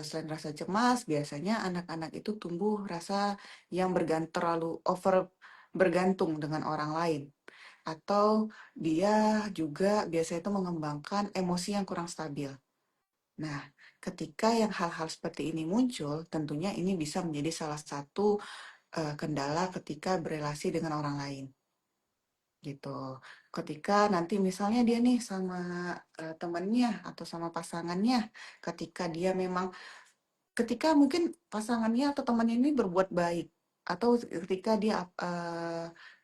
Selain rasa cemas, biasanya anak-anak itu tumbuh rasa yang terlalu over bergantung dengan orang lain. Atau dia juga biasanya itu mengembangkan emosi yang kurang stabil. Nah, ketika yang hal-hal seperti ini muncul, tentunya ini bisa menjadi salah satu kendala ketika berelasi dengan orang lain, gitu. Ketika nanti misalnya dia nih sama temannya atau sama pasangannya, ketika dia memang ketika mungkin pasangannya atau temannya ini berbuat baik atau ketika dia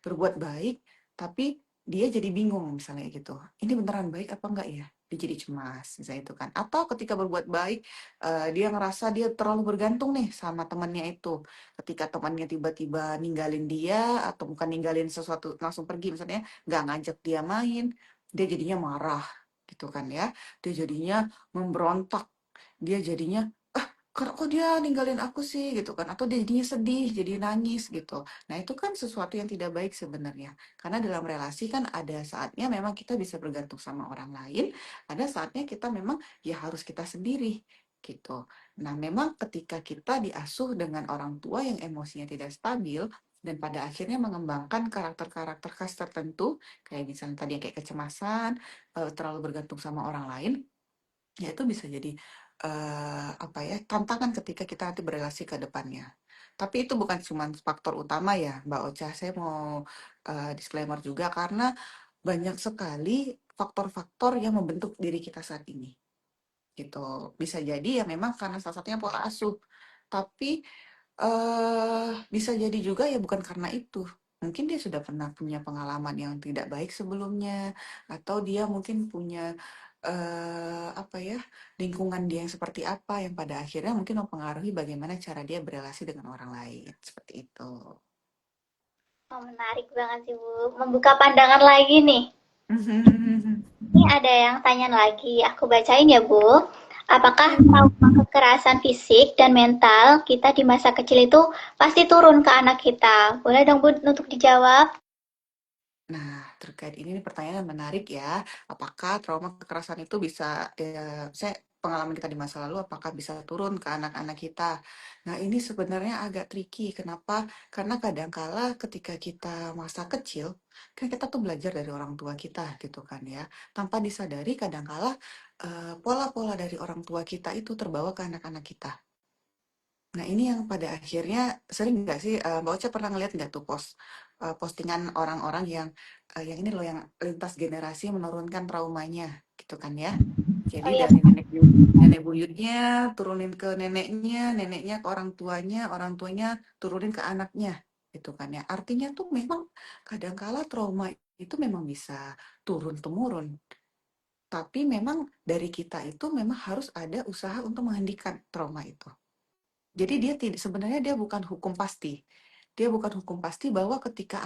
berbuat baik tapi dia jadi bingung misalnya gitu. Ini beneran baik apa enggak ya? Dia jadi cemas misalnya itu kan. Atau ketika berbuat baik dia ngerasa dia terlalu bergantung nih sama temannya itu. Ketika temannya tiba-tiba ninggalin dia atau bukan ninggalin sesuatu langsung pergi misalnya nggak ngajak dia main, dia jadinya marah gitu kan ya. Dia jadinya memberontak, dia jadinya kok dia ninggalin aku sih gitu kan atau dia jadinya sedih jadi nangis gitu. Nah itu kan sesuatu yang tidak baik sebenarnya karena dalam relasi kan ada saatnya memang kita bisa bergantung sama orang lain, ada saatnya kita memang ya harus kita sendiri gitu. Nah memang ketika kita diasuh dengan orang tua yang emosinya tidak stabil dan pada akhirnya mengembangkan karakter-karakter khas tertentu kayak misalnya tadi yang kayak kecemasan, terlalu bergantung sama orang lain, ya itu bisa jadi apa ya, tantangan ketika kita nanti berelasi ke depannya. Tapi itu bukan cuma faktor utama ya, Mbak Ocha. Saya mau disclaimer juga karena banyak sekali faktor-faktor yang membentuk diri kita saat ini. Gitu. Bisa jadi ya memang karena salah satunya pola asuh. Tapi bisa jadi juga ya bukan karena itu. Mungkin dia sudah pernah punya pengalaman yang tidak baik sebelumnya, atau dia mungkin punya apa ya, lingkungan dia yang seperti apa yang pada akhirnya mungkin mempengaruhi bagaimana cara dia berelasi dengan orang lain. Seperti itu.
Oh, menarik banget sih Bu. Membuka pandangan lagi nih. Ini ada yang tanya lagi, aku bacain ya Bu. Apakah
Oke.
trauma kekerasan fisik dan mental kita di masa kecil itu pasti turun ke anak kita? Boleh dong Bu untuk dijawab?
Nah, terkait ini nih pertanyaan menarik ya. Apakah trauma kekerasan itu bisa, saya pengalaman kita di masa lalu, apakah bisa turun ke anak-anak kita? Nah, ini sebenarnya agak tricky. Kenapa? Karena kadangkala ketika kita masa kecil, kan kita tuh belajar dari orang tua kita gitu kan ya. Tanpa disadari kadangkala pola-pola dari orang tua kita itu terbawa ke anak-anak kita. Nah, ini yang pada akhirnya sering nggak sih, Mbak Ocha pernah ngeliat nggak tuh postingan orang-orang yang ini loh yang lintas generasi menurunkan traumanya gitu kan ya. Jadi
Oh iya,
dari nenek buyutnya turunin ke neneknya, neneknya ke orang tuanya turunin ke anaknya, gitu kan ya. Artinya tuh memang kadangkala trauma itu memang bisa turun temurun. Tapi memang dari kita itu memang harus ada usaha untuk menghentikan trauma itu. Jadi dia tidak sebenarnya dia bukan hukum pasti. Dia bukan hukum pasti bahwa ketika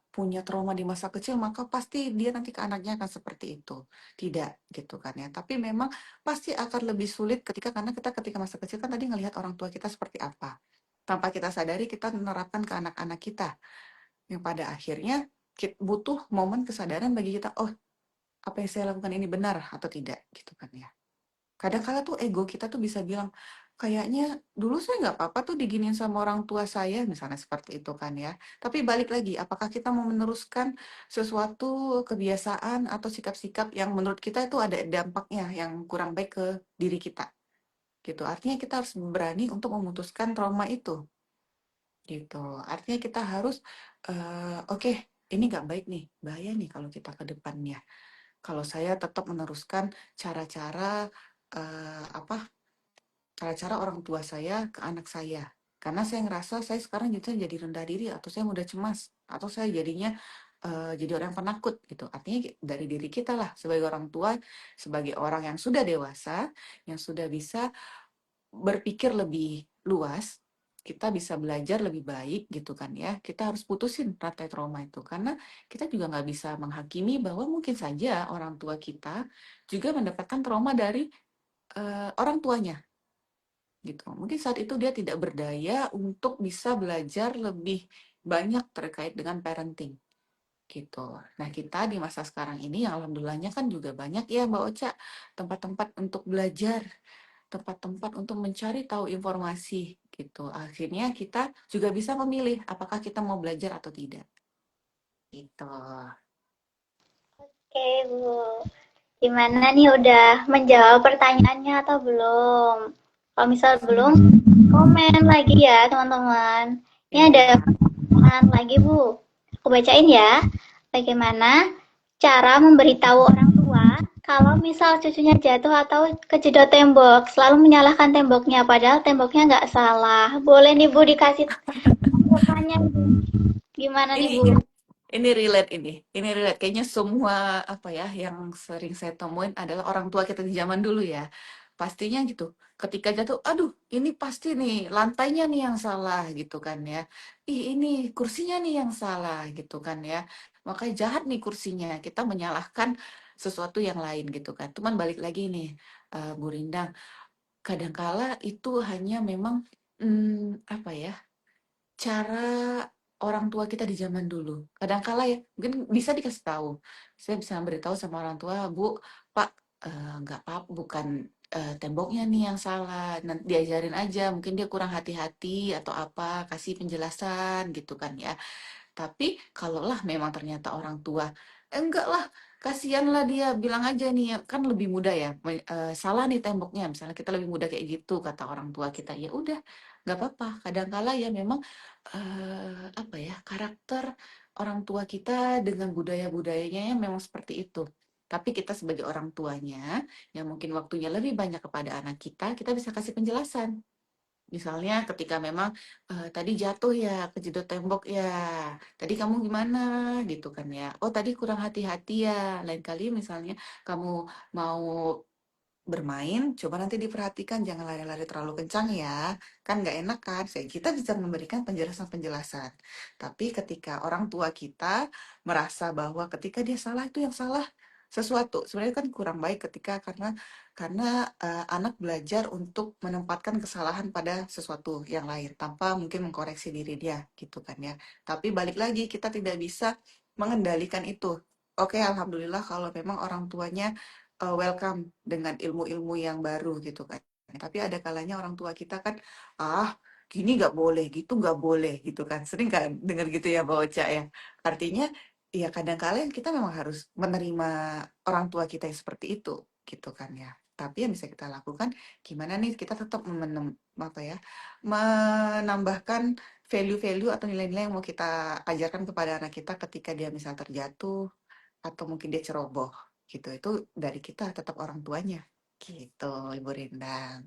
punya trauma di masa kecil maka pasti dia nanti ke anaknya akan seperti itu. Tidak gitu kan ya. Tapi memang pasti akan lebih sulit karena kita ketika masa kecil kan tadi ngelihat orang tua kita seperti apa. Tanpa kita sadari kita menerapkan ke anak-anak kita yang pada akhirnya butuh momen kesadaran bagi kita, oh apa yang saya lakukan ini benar atau tidak gitu kan ya. Kadang-kala tuh ego kita tuh bisa bilang, kayaknya dulu saya nggak apa-apa tuh diginiin sama orang tua saya, misalnya seperti itu kan ya. Tapi balik lagi, apakah kita mau meneruskan sesuatu kebiasaan atau sikap-sikap yang menurut kita itu ada dampaknya yang kurang baik ke diri kita, gitu. Artinya kita harus berani untuk memutuskan trauma itu, gitu. Artinya kita harus, oke, ini nggak baik nih, bahaya nih kalau kita ke depannya. Kalau saya tetap meneruskan cara-cara apa cara-cara orang tua saya ke anak saya. Karena saya ngerasa saya sekarang jadi rendah diri atau saya mudah cemas atau saya jadinya jadi orang yang penakut gitu. Artinya dari diri kita lah sebagai orang tua, sebagai orang yang sudah dewasa, yang sudah bisa berpikir lebih luas, kita bisa belajar lebih baik gitu kan ya. Kita harus putusin rantai trauma itu karena kita juga nggak bisa menghakimi bahwa mungkin saja orang tua kita juga mendapatkan trauma dari orang tuanya gitu. Mungkin saat itu dia tidak berdaya untuk bisa belajar lebih banyak terkait dengan parenting gitu. Nah kita di masa sekarang ini yang alhamdulillahnya kan juga banyak ya Mbak Ocha tempat-tempat untuk belajar, tempat-tempat untuk mencari tahu informasi gitu. Akhirnya kita juga bisa memilih apakah kita mau belajar atau tidak. Gitu.
oke Bu. Gimana nih udah menjawab pertanyaannya atau belum? Kalau misal belum, komen lagi ya teman-teman. Ini ada
Iya.
pertanyaan lagi Bu. Aku bacain ya. Bagaimana cara memberitahu orang tua kalau misal cucunya jatuh atau kejedot tembok, selalu menyalahkan temboknya padahal temboknya nggak salah. Boleh nih Bu dikasih tanggapannya gimana nih
Ini
Bu?
ini ini relate ini. Ini relate. Kayaknya semua apa ya yang sering saya temuin adalah orang tua kita di zaman dulu ya. Pastinya gitu. Ketika jatuh, aduh, ini pasti nih lantainya nih yang salah gitu kan ya. Ih, ini kursinya nih yang salah gitu kan ya. Makanya jahat nih kursinya. Kita menyalahkan sesuatu yang lain gitu kan. Cuman balik lagi nih, Bu Rindang, kadangkala itu hanya memang apa ya? Cara orang tua kita di zaman dulu. Kadangkala ya, mungkin bisa dikasih tahu. Saya bisa beritahu sama orang tua, Bu, Pak, nggak apa-apa, bukan temboknya nih yang salah. Nanti diajarin aja, mungkin dia kurang hati-hati atau apa, kasih penjelasan gitu kan ya. Tapi kalaulah memang ternyata orang tua, enggak lah, kasihanlah dia, bilang aja nih, kan lebih mudah ya, salah nih temboknya, misalnya kita lebih mudah kayak gitu, kata orang tua kita, ya udah, nggak apa-apa. Kadangkala ya memang, apa ya, karakter orang tua kita dengan budaya-budayanya yang memang seperti itu. Tapi kita sebagai orang tuanya, yang mungkin waktunya lebih banyak kepada anak kita bisa kasih penjelasan. Misalnya ketika memang, tadi jatuh ya, kejedot tembok ya, tadi kamu gimana gitu kan ya, oh tadi kurang hati-hati ya, lain kali misalnya kamu mau bermain, coba nanti diperhatikan jangan lari-lari terlalu kencang ya, kan nggak enak kan, kita bisa memberikan penjelasan-penjelasan. Tapi ketika orang tua kita merasa bahwa ketika dia salah itu yang salah sesuatu, sebenarnya kan kurang baik karena anak belajar untuk menempatkan kesalahan pada sesuatu yang lain tanpa mungkin mengkoreksi diri dia gitu kan ya. Tapi balik lagi kita tidak bisa mengendalikan itu. Oke, alhamdulillah kalau memang orang tuanya welcome dengan ilmu-ilmu yang baru gitu kan. Tapi ada kalanya orang tua kita kan, ah gini nggak boleh, gitu nggak boleh gitu kan. Sering kan dengar gitu ya Mbak Ocha ya. Artinya ya kadang-kadang kita memang harus menerima orang tua kita yang seperti itu gitu kan ya. Tapi yang bisa kita lakukan gimana nih kita tetap apa ya, menambahkan value-value atau nilai-nilai yang mau kita ajarkan kepada anak kita ketika dia misal terjatuh atau mungkin dia ceroboh gitu. Itu dari kita tetap orang tuanya. Gitu, Ibu Rindang.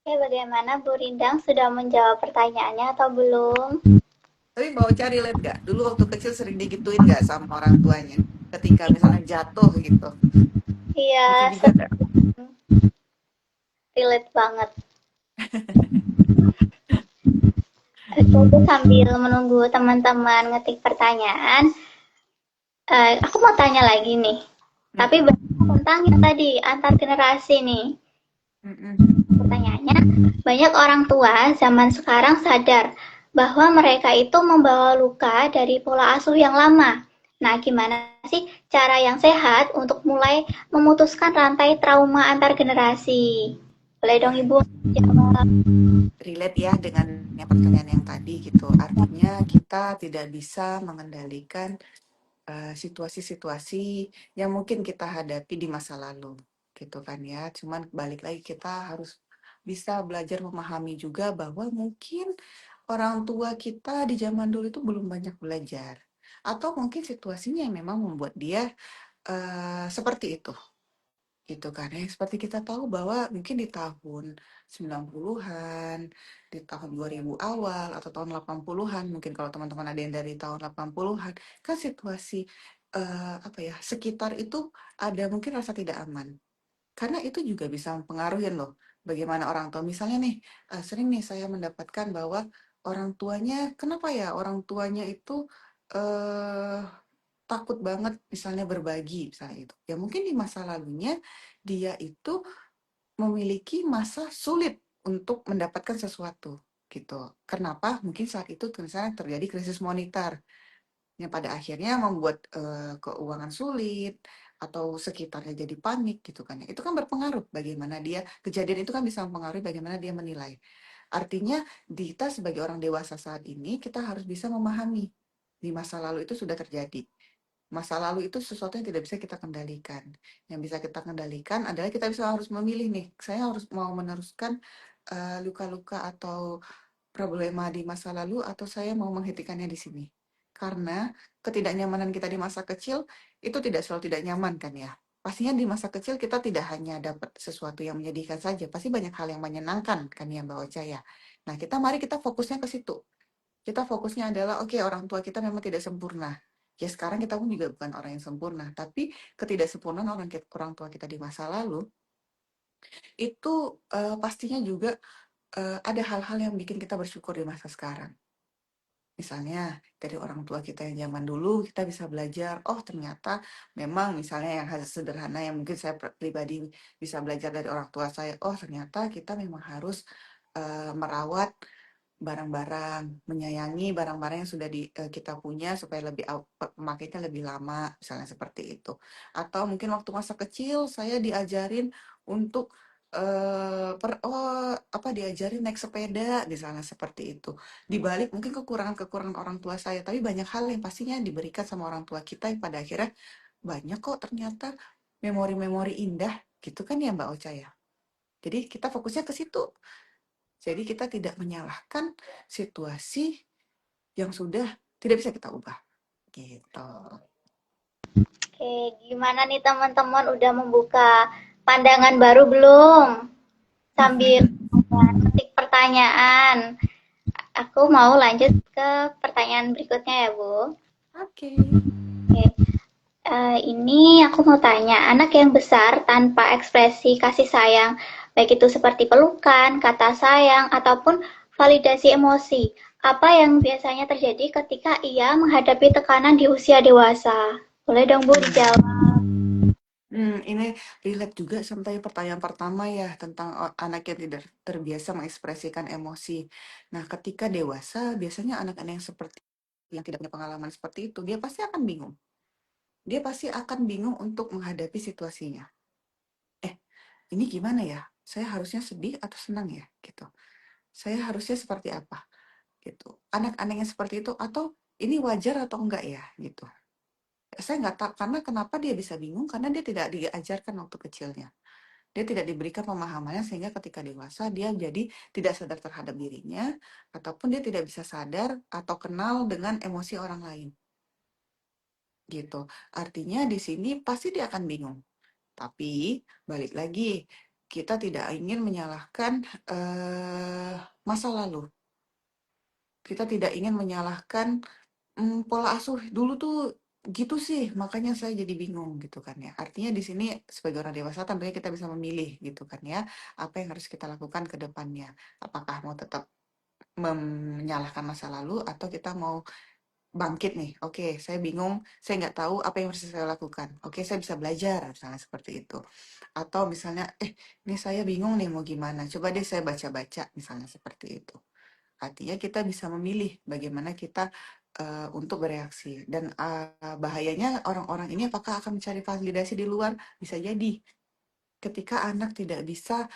Oke, bagaimana Bu Rindang sudah menjawab pertanyaannya atau belum?
Tapi mau cari relate gak? Dulu waktu kecil sering digituin gak sama orang tuanya? Ketika misalnya jatuh gitu. Gitu
Iya,
juga gak?
relate banget. Aku sambil menunggu teman-teman ngetik pertanyaan, aku mau tanya lagi nih. Tapi
Mm-mm.
tentang yang tadi antar generasi nih.
Mm-mm.
Pertanyaannya, banyak orang tua zaman sekarang sadar bahwa mereka itu membawa luka dari pola asuh yang lama. Nah, gimana sih cara yang sehat untuk mulai memutuskan rantai trauma antar generasi? Boleh dong
Nah,
Ibu jawab.
relate ya dengan yang pertanyaan yang tadi gitu. Artinya kita tidak bisa mengendalikan situasi-situasi yang mungkin kita hadapi di masa lalu, gitu kan ya. Cuman balik lagi kita harus bisa belajar memahami juga bahwa mungkin orang tua kita di zaman dulu itu belum banyak belajar. Atau mungkin situasinya yang memang membuat dia seperti itu. Gitu kan ya. Seperti kita tahu bahwa mungkin di tahun 90-an, di tahun 2000 awal atau tahun 80-an, mungkin kalau teman-teman ada yang dari tahun 80-an, kan situasi apa ya, sekitar itu ada mungkin rasa tidak aman. Karena itu juga bisa mempengaruhi loh bagaimana orang tua. Misalnya nih, sering nih saya mendapatkan bahwa orang tuanya, kenapa ya orang tuanya itu eh takut banget misalnya berbagi misalnya itu. Ya mungkin di masa lalunya dia itu memiliki masa sulit untuk mendapatkan sesuatu gitu. Kenapa? Mungkin saat itu misalnya terjadi krisis moneter yang pada akhirnya membuat keuangan sulit atau sekitarnya jadi panik gitu kan. Itu kan berpengaruh bagaimana dia kejadian itu kan bisa mempengaruhi bagaimana dia menilai. Artinya kita sebagai orang dewasa saat ini kita harus bisa memahami di masa lalu itu sudah terjadi. Masa lalu itu sesuatu yang tidak bisa kita kendalikan. Yang bisa kita kendalikan adalah kita bisa harus memilih nih, saya harus mau meneruskan luka-luka atau problema di masa lalu atau saya mau menghentikannya di sini. Karena ketidaknyamanan kita di masa kecil itu tidak selalu tidak nyaman kan ya. Pastinya di masa kecil kita tidak hanya dapat sesuatu yang menyedihkan saja, pasti banyak hal yang menyenangkan kan ya Mbak Ocha ya. Nah, mari kita fokusnya ke situ. Kita fokusnya adalah, oke, orang tua kita memang tidak sempurna. Ya sekarang kita pun juga bukan orang yang sempurna, tapi ketidaksempurnaan orang tua kita di masa lalu, itu pastinya juga ada hal-hal yang bikin kita bersyukur di masa sekarang. Misalnya dari orang tua kita yang zaman dulu kita bisa belajar, oh ternyata memang misalnya yang hal sederhana yang mungkin saya pribadi bisa belajar dari orang tua saya, oh ternyata kita memang harus merawat barang-barang, menyayangi barang-barang yang sudah kita punya supaya lebih pemakainya lebih lama, misalnya seperti itu. Atau mungkin waktu masa kecil saya diajarin untuk apa diajarin naik sepeda, misalnya seperti itu. Di balik mungkin kekurangan-kekurangan orang tua saya, tapi banyak hal yang pastinya diberikan sama orang tua kita yang pada akhirnya banyak kok ternyata memori-memori indah, gitu kan ya Mbak Ocha ya. Jadi kita fokusnya ke situ. Jadi kita tidak menyalahkan situasi yang sudah tidak bisa kita ubah. Gitu.
Oke, gimana nih teman-teman udah membuka pandangan baru belum? Sambil ketik pertanyaan. Aku mau lanjut ke pertanyaan berikutnya ya, Bu.
Oke.
Oke. Ini aku mau tanya, anak yang besar tanpa ekspresi kasih sayang, baik itu seperti pelukan, kata sayang, ataupun validasi emosi, apa yang biasanya terjadi ketika ia menghadapi tekanan di usia dewasa? Boleh dong Bu dijawab.
Ini relate juga sama pertanyaan pertama ya tentang anak yang tidak terbiasa mengekspresikan emosi. Nah, ketika dewasa, biasanya anak-anak yang seperti yang tidak punya pengalaman seperti itu, dia pasti akan bingung. Dia pasti akan bingung untuk menghadapi situasinya. Eh, ini gimana ya? Saya harusnya sedih atau senang ya? Gitu. Saya harusnya seperti apa? Gitu. Anak-anak yang seperti itu atau ini wajar atau enggak ya? Gitu. Saya nggak tahu karena kenapa dia bisa bingung karena dia tidak diajarkan waktu kecilnya. Dia tidak diberikan pemahamannya sehingga ketika dewasa dia jadi tidak sadar terhadap dirinya ataupun dia tidak bisa sadar atau kenal dengan emosi orang lain. Gitu. Artinya di sini pasti dia akan bingung. Tapi balik lagi, kita tidak ingin menyalahkan masa lalu. Kita tidak ingin menyalahkan pola asuh dulu tuh gitu sih, makanya saya jadi bingung gitu kan ya. Artinya di sini sebagai orang dewasa tentunya kita bisa memilih gitu kan ya, apa yang harus kita lakukan ke depannya. Apakah mau tetap menyalahkan masa lalu atau kita mau bangkit nih. Oke, saya bingung, saya nggak tahu apa yang harus saya lakukan. Oke, saya bisa belajar misalnya seperti itu. Atau misalnya, ini saya bingung nih mau gimana. Coba deh saya baca-baca misalnya seperti itu. Artinya kita bisa memilih bagaimana kita untuk bereaksi. Dan bahayanya orang-orang ini apakah akan mencari validasi di luar? Bisa jadi ketika anak tidak bisa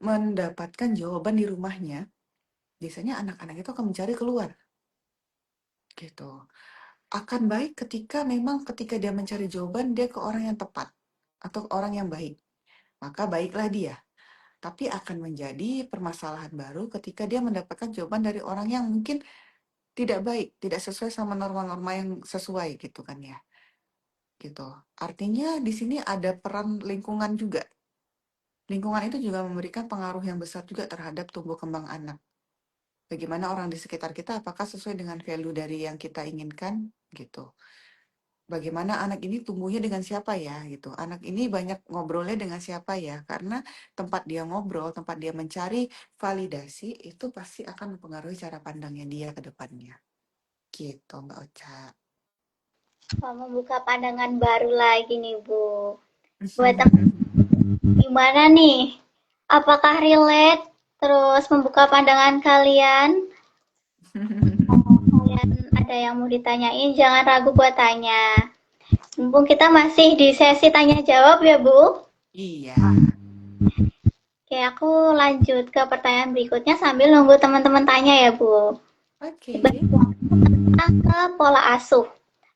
mendapatkan jawaban di rumahnya, biasanya anak-anak itu akan mencari keluar. Gitu. Akan baik ketika dia mencari jawaban, dia ke orang yang tepat atau orang yang baik. Maka baiklah dia. Tapi akan menjadi permasalahan baru ketika dia mendapatkan jawaban dari orang yang mungkin tidak baik, tidak sesuai sama norma-norma yang sesuai gitu kan ya. Gitu. Artinya di sini ada peran lingkungan juga. Lingkungan itu juga memberikan pengaruh yang besar juga terhadap tumbuh kembang anak. Bagaimana orang di sekitar kita apakah sesuai dengan value dari yang kita inginkan gitu. Bagaimana anak ini tumbuhnya dengan siapa ya gitu. Anak ini banyak ngobrolnya dengan siapa ya, karena tempat dia ngobrol, tempat dia mencari validasi itu pasti akan mempengaruhi cara pandangnya dia ke depannya. Gitu Mbak Ocha.
Membuka pandangan baru lagi nih, Bu. Buat teman gimana nih? Apakah relate? Terus membuka pandangan kalian? Kalian ada yang mau ditanyain, jangan ragu buat tanya. Mumpung kita masih di sesi tanya jawab ya, Bu.
Iya.
Oke, aku lanjut ke pertanyaan berikutnya sambil nunggu teman-teman tanya ya, Bu.
Oke.
Kita ke pola asuh.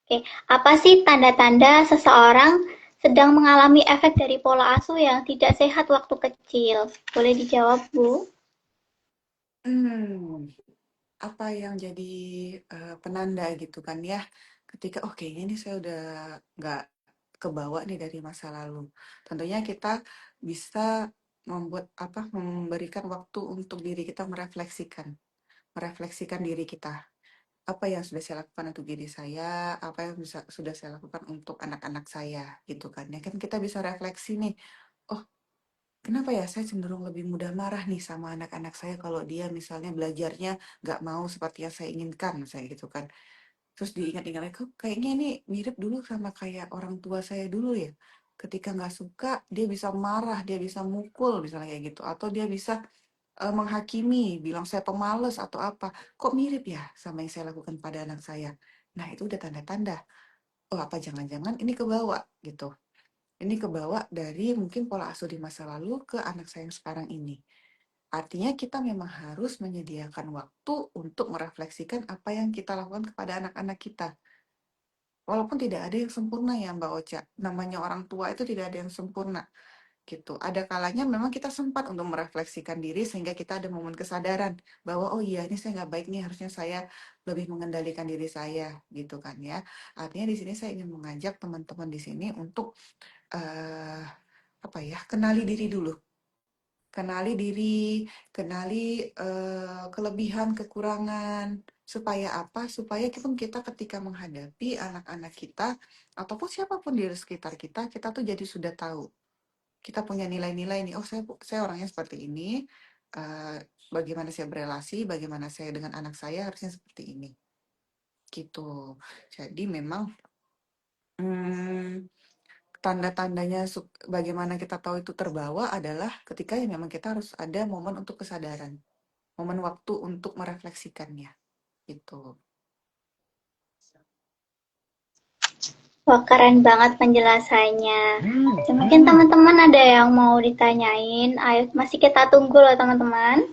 Oke, apa sih tanda-tanda seseorang sedang mengalami efek dari pola asuh yang tidak sehat waktu kecil? Boleh dijawab, Bu?
Hmm, apa yang jadi penanda gitu kan ya, ketika kayaknya ini saya udah nggak kebawa nih dari masa lalu. Tentunya kita bisa memberikan waktu untuk diri kita merefleksikan diri kita. Apa yang sudah saya lakukan untuk diri saya, apa yang sudah saya lakukan untuk anak-anak saya, gitu kan. Ya kan kita bisa refleksi nih, oh kenapa ya saya cenderung lebih mudah marah nih sama anak-anak saya kalau dia misalnya belajarnya nggak mau seperti yang saya inginkan, misalnya gitu kan. Terus diingat-ingat lagi, kok kayaknya ini mirip dulu sama kayak orang tua saya dulu ya. Ketika nggak suka, dia bisa marah, dia bisa mukul, misalnya kayak gitu. Atau dia bisa menghakimi, bilang saya pemalas atau apa. Kok mirip ya sama yang saya lakukan pada anak saya? Nah, itu udah tanda-tanda. Oh, apa jangan-jangan ini kebawa gitu. Ini kebawa dari mungkin pola asuh di masa lalu ke anak saya yang sekarang ini. Artinya kita memang harus menyediakan waktu untuk merefleksikan apa yang kita lakukan kepada anak-anak kita. Walaupun tidak ada yang sempurna ya Mbak Ocha. Namanya orang tua itu tidak ada yang sempurna gitu. Ada kalanya memang kita sempat untuk merefleksikan diri sehingga kita ada momen kesadaran bahwa oh iya ini saya nggak baik nih, harusnya saya lebih mengendalikan diri saya gitu kan ya. Artinya di sini saya ingin mengajak teman-teman di sini untuk eh apa ya, kenali diri dulu. Kenali diri, kenali kelebihan, kekurangan. Supaya apa? Supaya kita ketika menghadapi anak-anak kita ataupun siapapun di sekitar kita, kita tuh jadi sudah tahu. Kita punya nilai-nilai nih, oh saya orangnya seperti ini, eh, bagaimana saya berelasi, bagaimana saya dengan anak saya harusnya seperti ini. Gitu. Jadi memang hmm, tanda-tandanya bagaimana kita tahu itu terbawa adalah ketika ya memang kita harus ada momen untuk kesadaran, momen waktu untuk merefleksikannya. Gitu.
Wah, keren banget penjelasannya. Mungkin teman-teman ada yang mau ditanyain. Ayo, masih kita tunggu loh teman-teman.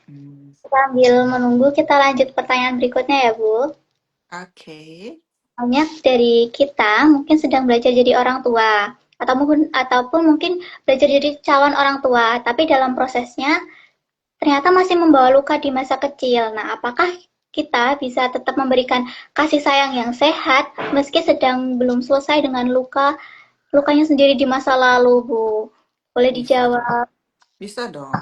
Hmm.
Sambil menunggu, kita lanjut pertanyaan berikutnya ya, Bu.
Oke.
Banyak dari kita mungkin sedang belajar jadi orang tua, ataupun mungkin belajar jadi calon orang tua, tapi dalam prosesnya ternyata masih membawa luka di masa kecil. Nah, apakah kita bisa tetap memberikan kasih sayang yang sehat meski sedang belum selesai dengan luka lukanya sendiri di masa lalu, Bu? Boleh
Bisa,
dijawab.
bisa dong.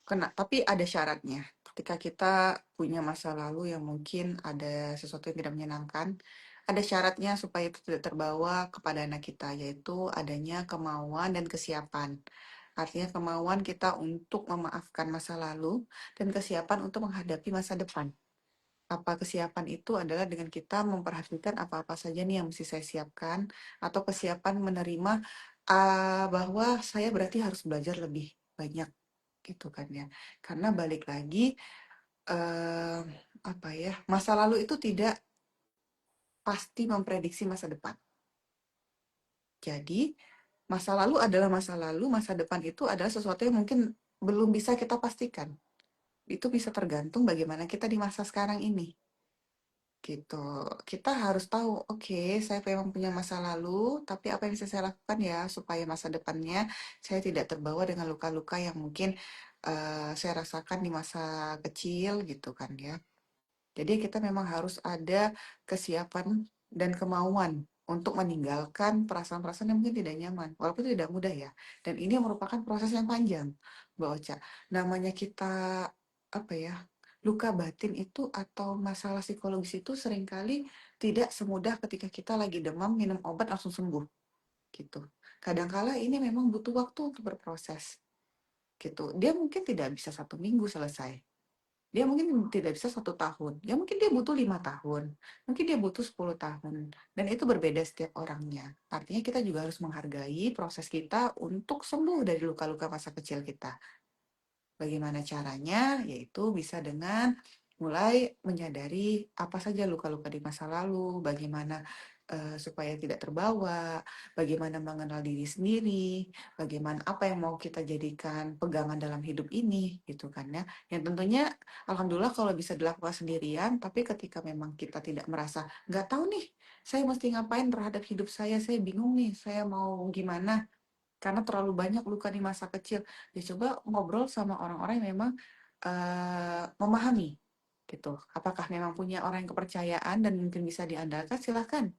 Kena, tapi ada syaratnya. Ketika kita punya masa lalu yang mungkin ada sesuatu yang tidak menyenangkan, ada syaratnya supaya itu tidak terbawa kepada anak kita, yaitu adanya kemauan dan kesiapan. Artinya kemauan kita untuk memaafkan masa lalu dan kesiapan untuk menghadapi masa depan. Apa kesiapan itu adalah dengan kita memperhatikan apa-apa saja nih yang mesti saya siapkan, atau kesiapan menerima bahwa saya berarti harus belajar lebih banyak gitu kan ya. Karena balik lagi eh, apa ya, masa lalu itu tidak pasti memprediksi masa depan. Jadi masa lalu adalah masa lalu, masa depan itu adalah sesuatu yang mungkin belum bisa kita pastikan. Itu bisa tergantung bagaimana kita di masa sekarang ini. Gitu. Kita harus tahu, oke, saya memang punya masa lalu, tapi apa yang bisa saya lakukan ya supaya masa depannya saya tidak terbawa dengan luka-luka yang mungkin saya rasakan di masa kecil gitu kan ya. Jadi kita memang harus ada kesiapan dan kemauan untuk meninggalkan perasaan-perasaan yang mungkin tidak nyaman, walaupun itu tidak mudah ya. Dan ini merupakan proses yang panjang, Mbak Ocha. Namanya kita apa ya, luka batin itu atau masalah psikologis itu seringkali tidak semudah ketika kita lagi demam minum obat langsung sembuh gitu. Kadangkala ini memang butuh waktu untuk berproses gitu. Dia mungkin tidak bisa 1 minggu selesai. Dia mungkin tidak bisa 1 tahun, ya mungkin dia butuh 5 tahun, mungkin dia butuh 10 tahun, dan itu berbeda setiap orangnya. Artinya kita juga harus menghargai proses kita untuk sembuh dari luka-luka masa kecil kita. Bagaimana caranya? Yaitu bisa dengan mulai menyadari apa saja luka-luka di masa lalu, bagaimana supaya tidak terbawa, bagaimana mengenal diri sendiri, bagaimana apa yang mau kita jadikan pegangan dalam hidup ini, gitu kan ya. Yang tentunya, alhamdulillah kalau bisa dilakukan sendirian, tapi ketika memang kita tidak merasa, nggak tahu nih, saya mesti ngapain terhadap hidup saya bingung nih, saya mau gimana, karena terlalu banyak luka di masa kecil. Ya coba ngobrol sama orang-orang yang memang memahami gitu. Apakah memang punya orang yang kepercayaan dan mungkin bisa diandalkan, silahkan.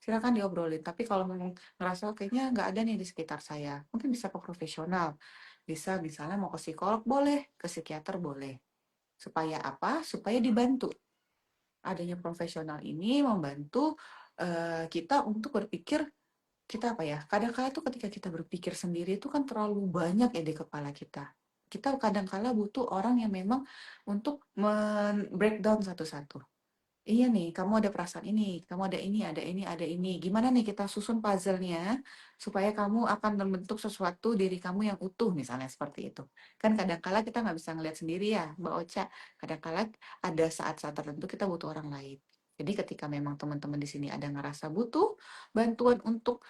Silahkan diobrolin. Tapi kalau memang ngerasa kayaknya nggak ada nih di sekitar saya, mungkin bisa ke profesional. Bisa misalnya mau ke psikolog boleh, ke psikiater boleh. Supaya apa? Supaya dibantu. Adanya profesional ini membantu kita untuk berpikir kita apa ya, kadang-kala tuh ketika kita berpikir sendiri itu kan terlalu banyak ya di kepala kita. Kita kadang-kala butuh orang yang memang untuk men-breakdown satu-satu. Iya nih, kamu ada perasaan ini, kamu ada ini, ada ini, ada ini. Gimana nih kita susun puzzle-nya supaya kamu akan membentuk sesuatu diri kamu yang utuh, misalnya seperti itu. Kan kadang-kala kita nggak bisa ngeliat sendiri ya, Mbak Ocha. Kadang-kala ada saat-saat tertentu kita butuh orang lain. Jadi ketika memang teman-teman di sini ada ngerasa butuh bantuan untuk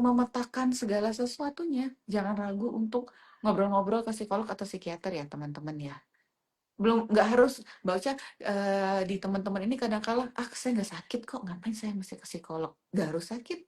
memetakan segala sesuatunya, jangan ragu untuk ngobrol-ngobrol ke psikolog atau psikiater ya, teman-teman ya. Belum nggak harus Mbak Ocha, di teman-teman ini kadang-kala, "Ah, saya nggak sakit kok, ngapain saya mesti ke psikolog?" Nggak harus sakit,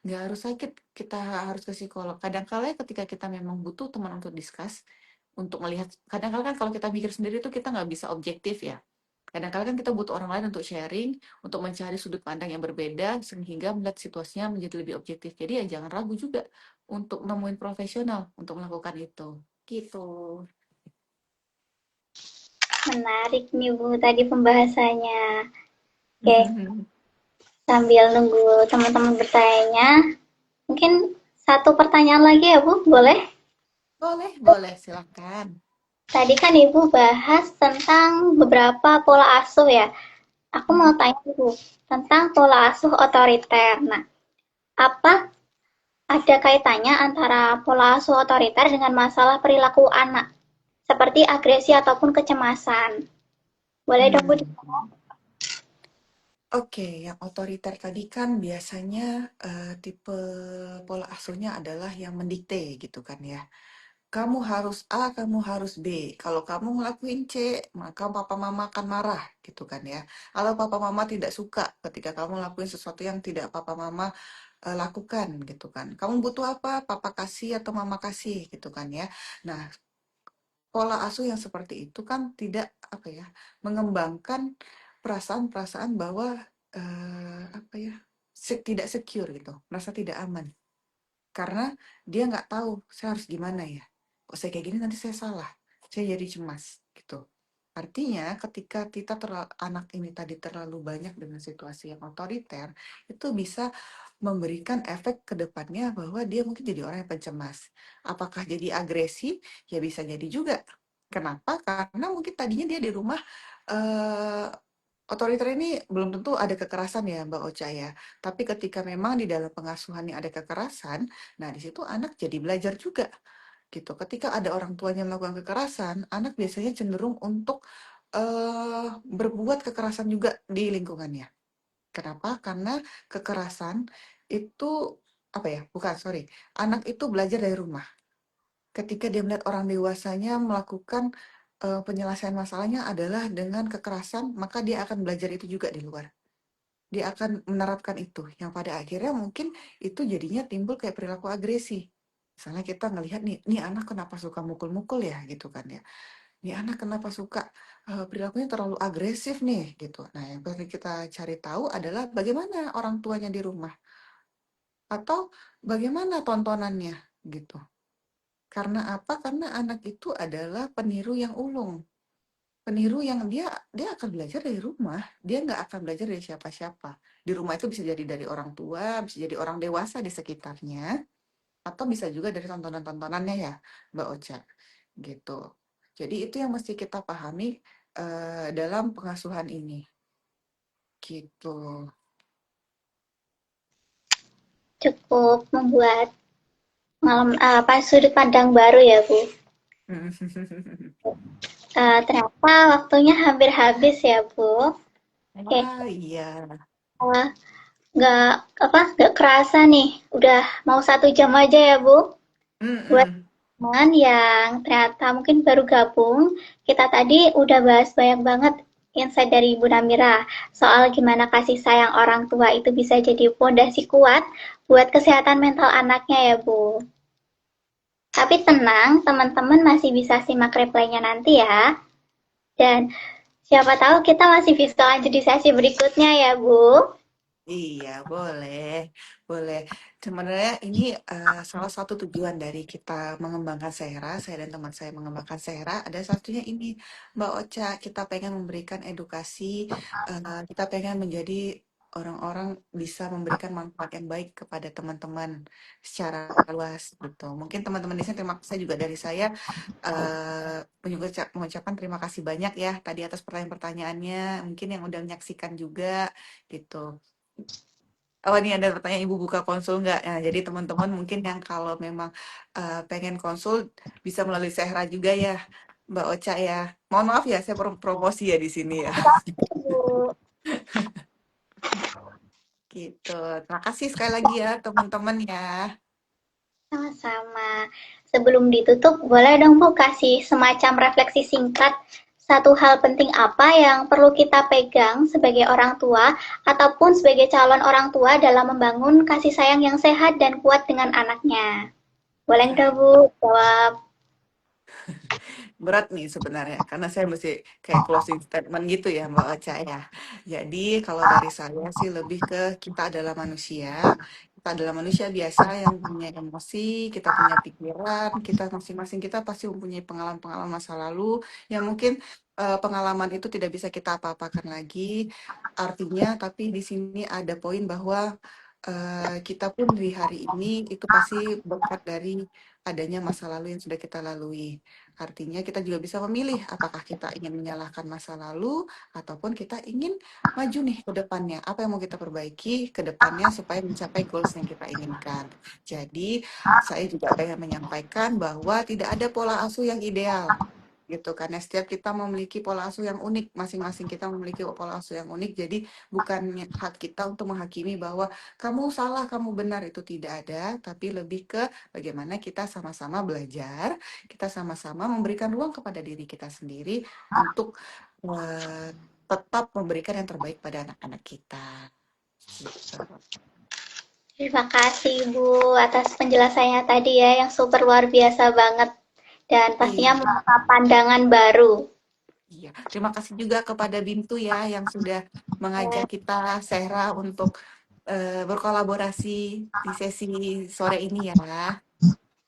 nggak harus sakit, kita harus ke psikolog. Kadang-kala ketika kita memang butuh teman untuk discuss, untuk melihat kadang-kala kan kalau kita mikir sendiri tuh kita nggak bisa objektif ya. Kadang-kala kan kita butuh orang lain untuk sharing, untuk mencari sudut pandang yang berbeda, sehingga melihat situasinya menjadi lebih objektif. Jadi ya jangan ragu juga untuk nemuin profesional untuk melakukan itu. Gitu.
Menarik nih Bu tadi pembahasannya. Oke, sambil nunggu teman-teman bertanya, mungkin satu pertanyaan lagi ya Bu, boleh?
Boleh, boleh, silakan.
Tadi kan Ibu bahas tentang beberapa pola asuh ya. Aku mau
Mhm.
tanya Ibu tentang pola asuh otoriter. Nah, apa ada kaitannya antara pola asuh otoriter dengan masalah perilaku anak, seperti agresi ataupun kecemasan? Boleh dong Bu?
Hmm. Oke, yang otoriter tadi kan biasanya tipe pola asuhnya adalah yang mendikte gitu kan ya. Kamu harus A, kamu harus B. Kalau kamu ngelakuin C, maka papa mama akan marah gitu kan ya. Atau papa mama tidak suka ketika kamu ngelakuin sesuatu yang tidak papa mama lakukan gitu kan. Kamu butuh apa? Papa kasih atau mama kasih gitu kan ya. Nah, pola asuh yang seperti itu kan tidak apa ya, mengembangkan perasaan-perasaan bahwa apa ya? tidak secure gitu, merasa tidak aman. Karena dia nggak tahu, saya harus gimana ya? Kok saya kayak gini nanti saya salah, saya jadi cemas gitu. Artinya ketika anak ini tadi terlalu banyak dengan situasi yang otoriter, itu bisa memberikan efek ke depannya bahwa dia mungkin jadi orang yang pencemas. Apakah jadi agresi? Ya bisa jadi juga. Kenapa? Karena mungkin tadinya dia di rumah eh, otoriter ini belum tentu ada kekerasan ya Mbak Ocha ya. Tapi ketika memang di dalam pengasuhannya ada kekerasan, nah di situ anak jadi belajar juga gitu. Ketika ada orang tuanya melakukan kekerasan, anak biasanya cenderung untuk berbuat kekerasan juga di lingkungannya. Kenapa? Karena kekerasan itu apa ya? Bukan, sorry. Anak itu belajar dari rumah. Ketika dia melihat orang dewasanya melakukan penyelesaian masalahnya adalah dengan kekerasan, maka dia akan belajar itu juga di luar. Dia akan menerapkan itu, yang pada akhirnya mungkin itu jadinya timbul kayak perilaku agresi. Misalnya kita ngelihat nih anak kenapa suka mukul-mukul ya gitu kan ya. Nih anak kenapa suka perilakunya terlalu agresif nih gitu. Nah, yang perlu kita cari tahu adalah bagaimana orang tuanya di rumah atau bagaimana tontonannya gitu. Karena apa? Karena anak itu adalah peniru yang ulung. Peniru yang dia akan belajar dari rumah, dia nggak akan belajar dari siapa-siapa. Di rumah itu bisa jadi dari orang tua, bisa jadi orang dewasa di sekitarnya, atau bisa juga dari tontonan-tontonannya ya, Mbak Ocha, gitu. Jadi itu yang mesti kita pahami dalam pengasuhan ini, gitu.
Cukup membuat sudut pandang baru ya Bu. Ternyata waktunya hampir habis ya Bu. Oke,
Wah, iya.
uh, nggak nggak kerasa nih, udah mau 1 jam aja ya Bu. Buat
Mm-mm.
teman yang ternyata mungkin baru gabung, kita tadi udah bahas banyak banget insight dari Ibu Namira soal gimana kasih sayang orang tua itu bisa jadi fondasi kuat buat kesehatan mental anaknya ya Bu. Tapi tenang, teman-teman masih bisa simak replaynya nanti ya. Dan siapa tahu kita masih bisa lanjut di sesi berikutnya ya Bu.
Iya, boleh, boleh. Sebenarnya ini salah satu tujuan dari kita mengembangkan Sehera, saya dan teman saya mengembangkan Sehera, ada satunya ini, Mbak Ocha, kita pengen memberikan edukasi, kita pengen menjadi orang-orang bisa memberikan manfaat yang baik kepada teman-teman secara luas, gitu. Mungkin teman-teman di sini terima kasih juga dari saya, mengucapkan terima kasih banyak ya tadi atas pertanyaan-pertanyaannya, mungkin yang udah menyaksikan juga, gitu. Oh, ini ada pertanyaan Ibu buka konsul nggak? Nah, jadi teman-teman mungkin yang kalau memang pengen konsul bisa melalui Sehra juga ya, Mbak Ocha ya. Mohon maaf ya, saya promosi ya di sini ya.
Bu.
Gitu. Terima kasih sekali lagi ya teman-teman ya.
Sama-sama. Sebelum ditutup, boleh dong Bu kasih semacam refleksi singkat satu hal penting apa yang perlu kita pegang sebagai orang tua ataupun sebagai calon orang tua dalam membangun kasih sayang yang sehat dan kuat dengan anaknya. Boleh nggak Bu jawab?
Berat nih sebenarnya, karena saya mesti kayak closing statement gitu ya Mbak Ocha ya. Jadi kalau dari saya sih lebih ke kita adalah manusia biasa yang punya emosi, kita punya pikiran, kita masing-masing kita pasti mempunyai pengalaman-pengalaman masa lalu yang mungkin pengalaman itu tidak bisa kita apa-apakan lagi. Artinya, tapi di sini ada poin bahwa kita pun di hari ini itu pasti berkat dari adanya masa lalu yang sudah kita lalui. Artinya kita juga bisa memilih apakah kita ingin menyalahkan masa lalu ataupun kita ingin maju nih ke depannya. Apa yang mau kita perbaiki ke depannya supaya mencapai goals yang kita inginkan. Jadi saya juga pengen menyampaikan bahwa tidak ada pola asuh yang ideal gitu karena setiap kita memiliki pola asuh yang unik, masing-masing kita memiliki pola asuh yang unik, jadi bukannya hak kita untuk menghakimi bahwa kamu salah, kamu benar, itu tidak ada, tapi lebih ke bagaimana kita sama-sama belajar, kita sama-sama memberikan ruang kepada diri kita sendiri untuk eh, tetap memberikan yang terbaik pada anak-anak kita. Gitu.
Terima kasih Bu atas penjelasannya tadi ya yang super luar biasa banget dan pastinya
Iya,
membuka pandangan baru.
iya. Terima kasih juga kepada Bintu ya yang sudah mengajak kita Sehra untuk berkolaborasi di sesi sore ini ya.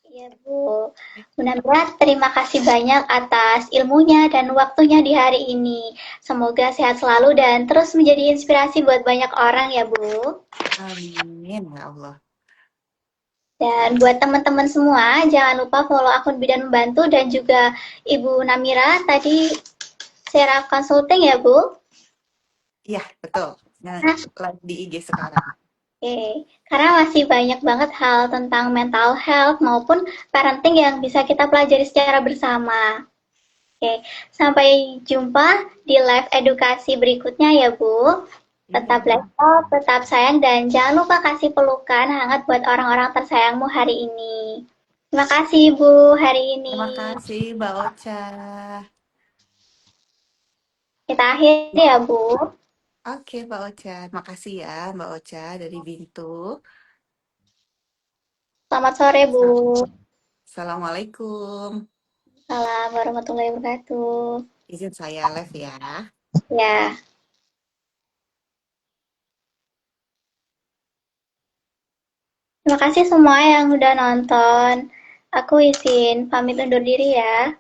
Iya, Bu. Benar-benar terima kasih banyak atas ilmunya dan waktunya di hari ini. Semoga sehat selalu dan terus menjadi inspirasi buat banyak orang ya, Bu.
Amin ya Allah.
Dan buat teman-teman semua, jangan lupa follow akun Bidan Membantu dan juga Ibu Namira tadi Sera Consulting ya, Bu.
Iya, betul. Nah,
Nah,
lagi di IG sekarang.
oke, karena masih banyak banget hal tentang mental health maupun parenting yang bisa kita pelajari secara bersama. Oke, sampai jumpa di live edukasi berikutnya ya, Bu. Tetap
Iya.
laptop, tetap sayang, dan jangan lupa kasih pelukan hangat buat orang-orang tersayangmu hari ini. Terima kasih, Bu, hari ini.
Terima kasih, Mbak Ocha.
Kita akhiri ya, Bu.
Oke, Mbak Ocha. Makasih ya, Mbak Ocha dari Bintu.
Selamat sore, Bu.
Assalamualaikum.
Salam warahmatullahi wabarakatuh.
Izin saya live ya.
Ya, terima kasih semua yang udah nonton. Aku izin pamit undur diri ya.